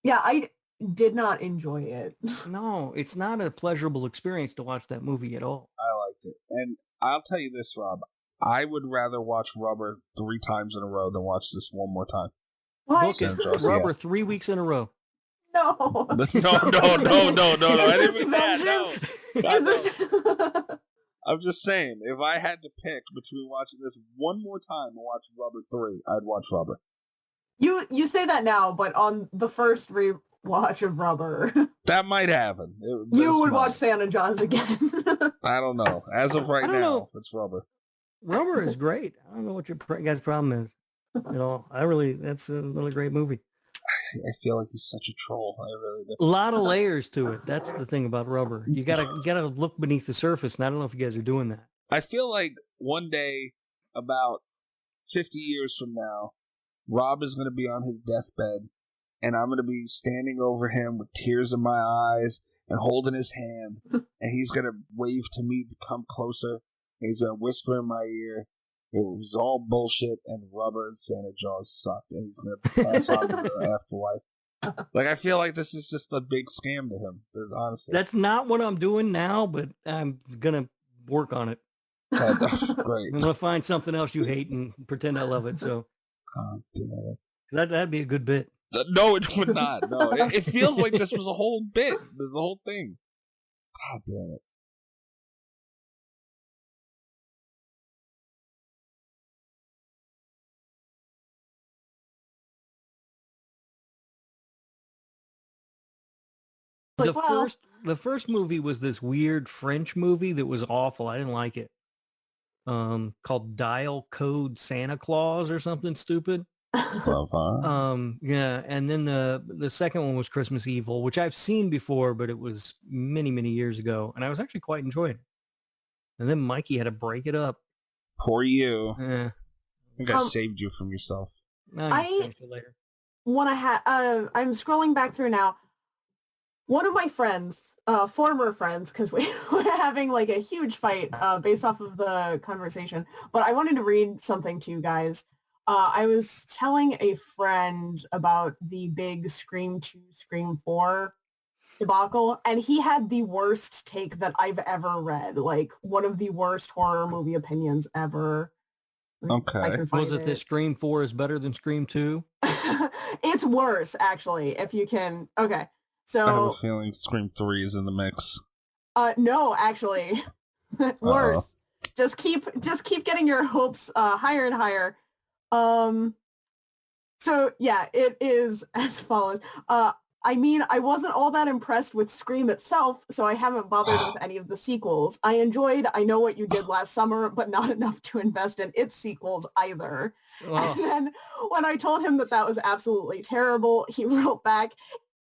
Yeah, I did not enjoy it. No, it's not a pleasurable experience to watch that movie at all. I liked it. And I'll tell you this, Rob. I would rather watch Rubber 3 times in a row than watch this one more time. What? Rubber 3 weeks in a row. No. No. I didn't mean that. No. I'm just saying, if I had to pick between watching this one more time and watch Rubber 3, I'd watch Rubber. You say that now, but on the first rewatch of Rubber, that might happen. You would watch Santa Jaws again. I don't know. As of right now, it's Rubber. Rubber is great. I don't know what your guys' problem is. That's a really great movie. I feel like he's such a troll. I really do. A lot of layers to it. That's the thing about Rubber. You gotta look beneath the surface, and I don't know if you guys are doing that. I feel like one day, about 50 years from now, Rob is going to be on his deathbed, and I'm going to be standing over him with tears in my eyes and holding his hand, and he's going to wave to me to come closer. He's going to whisper in my ear, it was all bullshit, and Rubber and Santa Jaws sucked, and he's going to pass on to the afterlife. Like, I feel like this is just a big scam to him, honestly. That's not what I'm doing now, but I'm going to work on it. Great. I'm going to find something else you hate and pretend I love it, so. God damn it. That'd be a good bit. No, it would not. No, it feels like this was a whole bit. There's the whole thing. God damn it. The first movie was this weird French movie that was awful. I didn't like it. Called Dial Code Santa Claus or something stupid. Yeah, and then the second one was Christmas Evil, which I've seen before, but it was many, many years ago, and I was actually quite enjoying it. And then Mikey had to break it up. Poor you. Yeah. I think I saved you from yourself. I finish it later. I'm scrolling back through now. One of my friends, former friends, because we were having like a huge fight based off of the conversation, but I wanted to read something to you guys. I was telling a friend about the big Scream 2, Scream 4 debacle, and he had the worst take that I've ever read, like one of the worst horror movie opinions ever. Okay. Was it that Scream 4 is better than Scream 2? It's worse, actually, if you can. Okay. So I have a feeling Scream 3 is in the mix. No, actually. Worse. Just keep getting your hopes higher and higher. So yeah, it is as follows. I mean, I wasn't all that impressed with Scream itself, so I haven't bothered with any of the sequels. I enjoyed I Know What You Did Last Summer, but not enough to invest in its sequels either. Oh. And then when I told him that was absolutely terrible, he wrote back,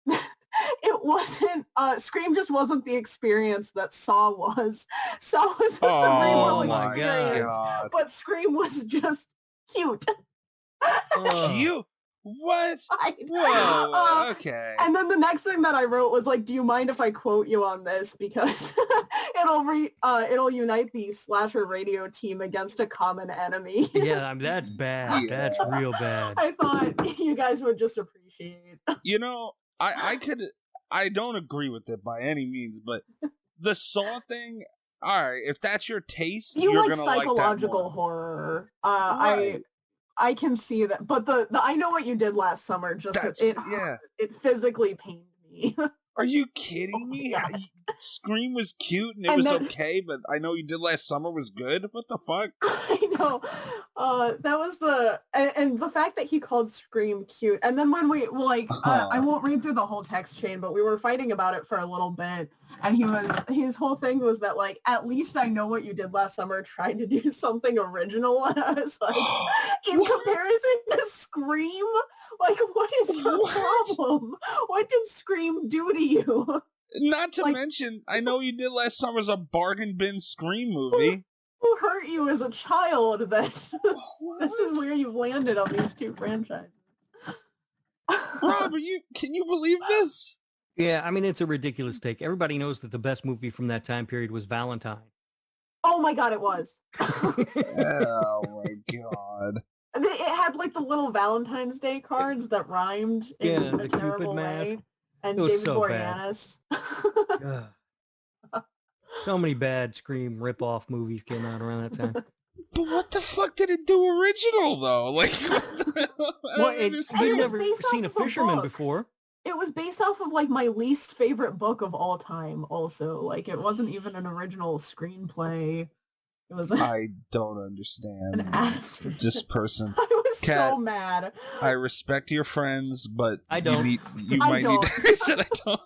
it wasn't, Scream just wasn't the experience that Saw was. Saw was a cerebral experience, but Scream was just cute. Cute? What? Whoa, okay. And then the next thing that I wrote was like, do you mind if I quote you on this? Because it'll unite the slasher radio team against a common enemy. Yeah, I mean, that's bad. Yeah. That's real bad. I thought you guys would just appreciate. You know, I don't agree with it by any means, but the Saw thing, all right, if that's your taste, you're like gonna psychological like horror. Right. I can see that, but the I Know What You Did Last Summer just it physically pained me. Are you kidding me? Scream was cute and it was okay, but I Know You Did Last Summer was good? What the fuck? I know. That was and the fact that he called Scream cute. And then when we, I won't read through the whole text chain, but we were fighting about it for a little bit. And his whole thing was that, like, at least I Know What You Did Last Summer tried to do something original. And I was like, in comparison to Scream, like, what is your problem? What did Scream do to you? Not to mention, I Know You Did Last Summer is a bargain bin Scream movie. Who hurt you as a child that this is where you've landed on these two franchises? Rob, can you believe this? Yeah, I mean, it's a ridiculous take. Everybody knows that the best movie from that time period was Valentine. Oh my god, it was. Oh my god. It had like the little Valentine's Day cards that rhymed in a terrible way. And David Boreanaz. So many bad Scream rip-off movies came out around that time. But what the fuck did it do original, though? Like, you've never seen a Fisherman before. It was based off of, like, my least favorite book of all time, also. Like, it wasn't even an original screenplay. It was I don't understand this person. I was Kat, so mad. I respect your friends, but I don't. You might need to, I said I don't.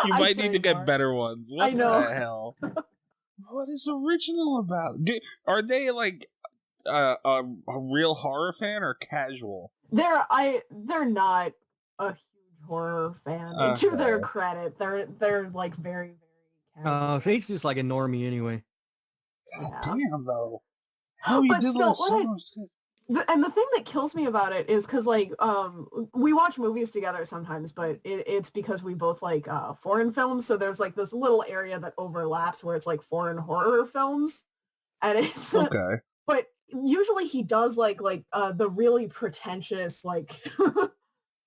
You might need to get better ones. What I know. the hell? What is original about? Are they like a real horror fan or casual? They're not a huge horror fan. And to their credit, they're like very, very casual. He's just like a normie anyway. God damn, though. How you did Last Summer? And the thing that kills me about it is because, like, we watch movies together sometimes, but it's because we both like foreign films. So there's like this little area that overlaps where it's like foreign horror films, and it's okay. But usually he does like the really pretentious like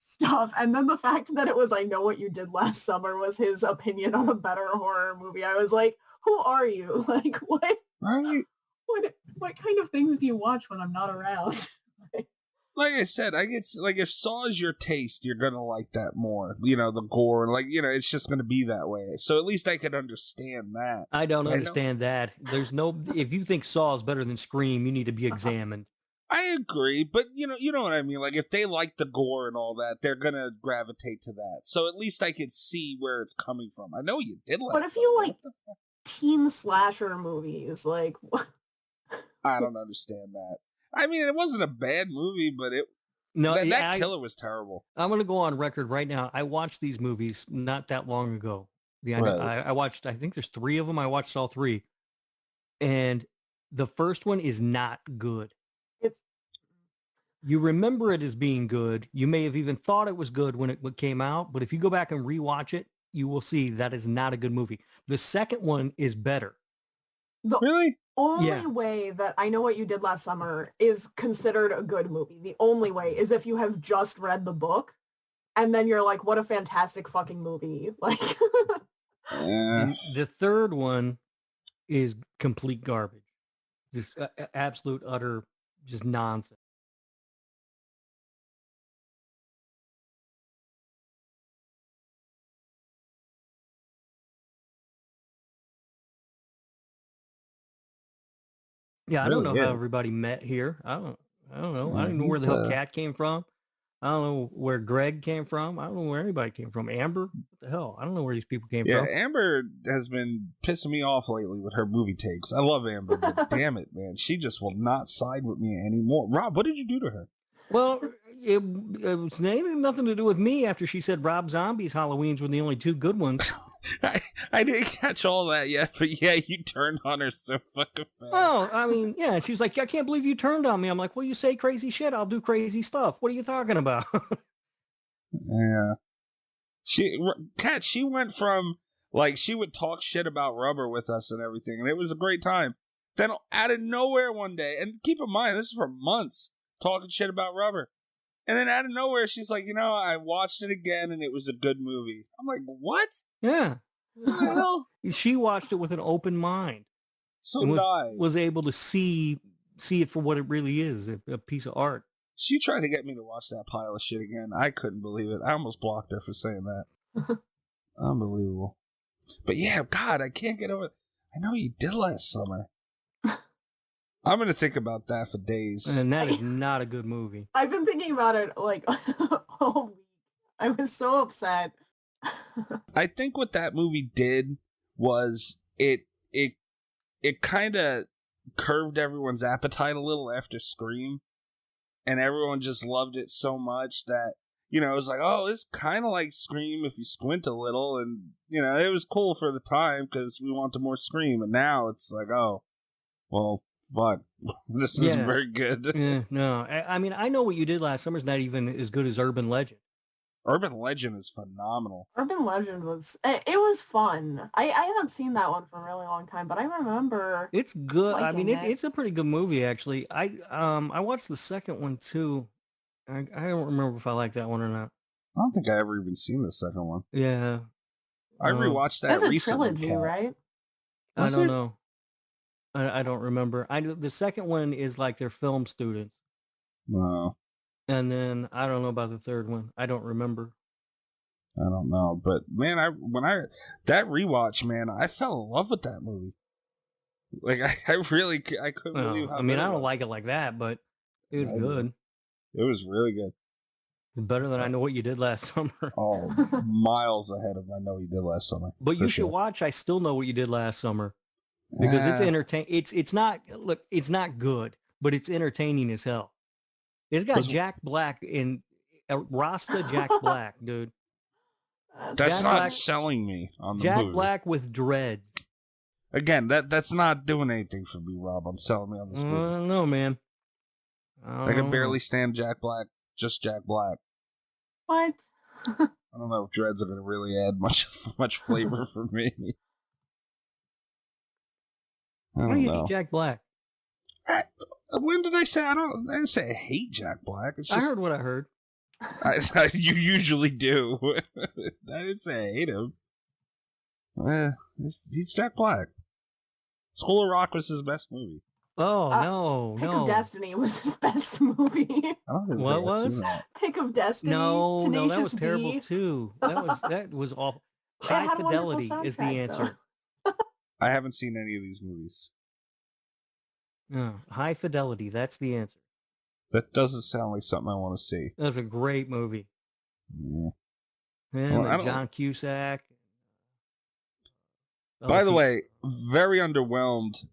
stuff, and then the fact that it was I Know What You Did Last Summer was his opinion on a better horror movie. I was like, who are you? Like, what? Right. What kind of things do you watch when I'm not around? Like I said, I get like if Saw is your taste, you're gonna like that more. You know, the gore, like it's just gonna be that way. So at least I could understand that. I don't understand that. There's no. If you think Saw is better than Scream, you need to be examined. I agree, but you know what I mean. Like if they like the gore and all that, they're gonna gravitate to that. So at least I could see where it's coming from. I know you did like. But if you like teen slasher movies, like what? I don't understand that. I mean, it wasn't a bad movie, but that killer was terrible. I'm going to go on record right now. I watched these movies not that long ago. I watched, I think there's 3 of them. I watched all 3. And the first one is not good. You remember it as being good. You may have even thought it was good when it came out. But if you go back and rewatch it, you will see that is not a good movie. The second one is better. Really? Only way that I Know What You Did Last Summer is considered a good movie. The only way is if you have just read the book and then you're like, what a fantastic fucking movie. Like The third one is complete garbage. Just absolute, utter, just nonsense. Yeah, I don't know how everybody met here. I don't know. I don't know where the hell Kat came from. I don't know where Greg came from. I don't know where anybody came from. Amber? What the hell? I don't know where these people came from. Yeah, Amber has been pissing me off lately with her movie takes. I love Amber, but damn it, man. She just will not side with me anymore. Rob, what did you do to her? Well, it was nothing to do with me after she said Rob Zombie's Halloweens were the only 2 good ones. I didn't catch all that yet, but yeah, you turned on her so fucking fast. Oh, I mean, yeah, she's like, I can't believe you turned on me. I'm like, well, you say crazy shit, I'll do crazy stuff. What are you talking about? Yeah. Kat, she went from, like, she would talk shit about Rubber with us and everything, and it was a great time. Then out of nowhere one day, and keep in mind, this is for months, talking shit about Rubber. And then out of nowhere, she's like, I watched it again, and it was a good movie. I'm like, what? Yeah. What the hell? She watched it with an open mind. So did I. Was able to see it for what it really is, a piece of art. She tried to get me to watch that pile of shit again. I couldn't believe it. I almost blocked her for saying that. Unbelievable. But yeah, God, I can't get over it. I Know You Did Last Summer. I'm going to think about that for days. And that is not a good movie. I've been thinking about it like all week. I was so upset. I think what that movie did was it kind of curved everyone's appetite a little after Scream. And everyone just loved it so much that, it was like, oh, it's kind of like Scream if you squint a little. And, it was cool for the time because we wanted more Scream. And now it's like, oh, well, fuck. This isn't very good. Yeah, no. I mean, I Know What You Did Last Summer is not even as good as Urban Legend. Urban Legend is phenomenal. Urban Legend it was fun. I haven't seen that one for a really long time, but I remember it's good. I mean, it. It's a pretty good movie, actually. I watched the second one too. I don't remember if I like that one or not. I don't think I ever even seen the second one. Yeah, I rewatched that That's recently. It's a trilogy, right? I don't know. I don't remember. The second one is like they're film students. No. And then I don't know about the third one. I don't remember. I don't know, but man, that rewatch, man, I fell in love with that movie. Like I couldn't believe how. I mean, I don't like it like that, but it was good. It was really good. Better than I Know What You Did Last Summer. Oh, miles ahead of I Know What You Did Last Summer. But you should watch I Still Know What You Did Last Summer because it's entertaining. It's not good, but it's entertaining as hell. It's got Jack Black in Rasta Jack Black, dude. That's Jack not Black, selling me on the Jack movie. Black with dreads. Again, that's not doing anything for me, Rob. I'm selling me on this movie. No, man. I can barely stand Jack Black. Just Jack Black. What? I don't know if dreads are going to really add much flavor for me. Why do you hate Jack Black? When did I say I didn't say I hate Jack Black. It's just, I heard what I heard. You usually do. I didn't say I hate him. He's Jack Black. School of Rock was his best movie. Oh, no. Pick of Destiny was his best movie. I don't think what was? Pick of Destiny. No, Tenacious that was D. terrible too. That was awful. High Fidelity is the answer. I haven't seen any of these movies. High Fidelity, that's the answer. That doesn't sound like something I want to see. That's a great movie. Yeah. Him and John Cusack. By the way, very underwhelmed.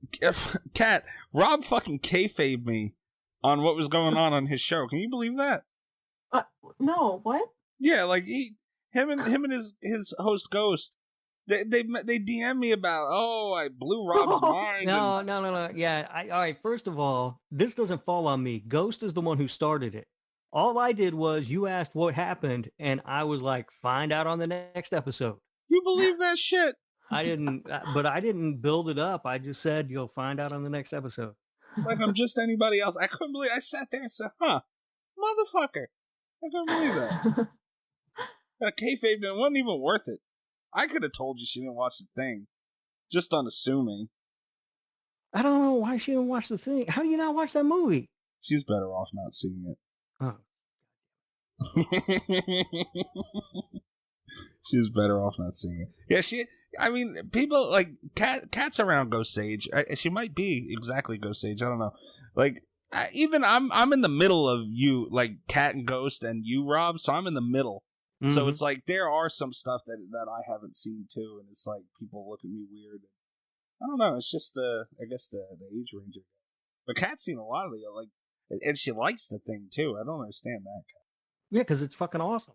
Kat, Rob fucking kayfabed me on what was going on his show. Can you believe that? No, what? Yeah, like him and his host Ghost. They DM me about, I blew Rob's mind. No. Yeah, all right. First of all, this doesn't fall on me. Ghost is the one who started it. All I did was you asked what happened, and I was like, find out on the next episode. You believe that shit? I didn't, but I didn't build it up. I just said you'll find out on the next episode. Like I'm just anybody else. I couldn't believe. I sat there and said, motherfucker. I couldn't believe that. That kayfabe, it wasn't even worth it. I could have told you she didn't watch the thing, just unassuming. I don't know why she didn't watch the thing. How do you not watch that movie? She's better off not seeing it. Oh. She's better off not seeing it. Yeah, people like Kat's around Ghost Sage. She might be exactly Ghost Sage. I don't know. Like, I'm in the middle of you, like Kat and Ghost and you, Rob. So I'm in the middle. Mm-hmm. So it's like there are some stuff that I haven't seen too, and it's like people look at me weird. I don't know. It's just the age range. But Kat's seen a lot of and she likes the thing too. I don't understand that. Yeah, because it's fucking awesome.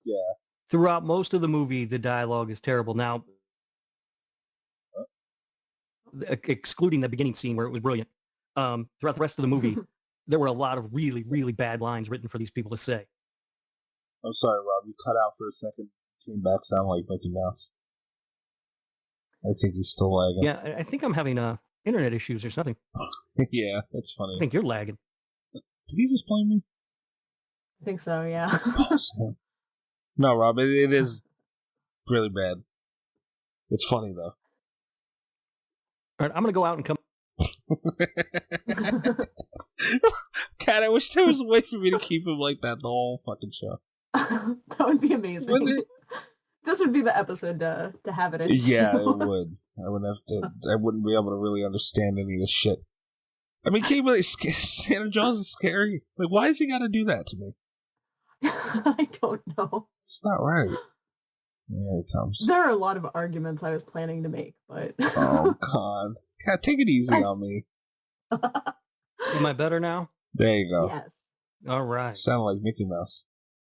Yeah. Throughout most of the movie, the dialogue is terrible. Now, excluding the beginning scene where it was brilliant, throughout the rest of the movie, there were a lot of really, really bad lines written for these people to say. I'm sorry, Rob. You cut out for a second. Came back, sound like Mickey Mouse. I think he's still lagging. Yeah, I think I'm having internet issues or something. Yeah, that's funny. I think you're lagging. Did he just blame me? I think so, yeah. Awesome. No, Rob, it is really bad. It's funny, though. All right, I'm going to go out and come. Kat, I wish there was a way for me to keep him like that the whole fucking show. That would be amazing. This would be the episode to have it in. Yeah, it would. I wouldn't be able to really understand any of this shit. I mean, can't you believe Santa Jaws is scary? Like, why has he got to do that to me? I don't know. It's not right. Here it comes. There are a lot of arguments I was planning to make, but... Oh, God. Kat, take it easy on me. Am I better now? There you go. Yes. All right. Sound like Mickey Mouse.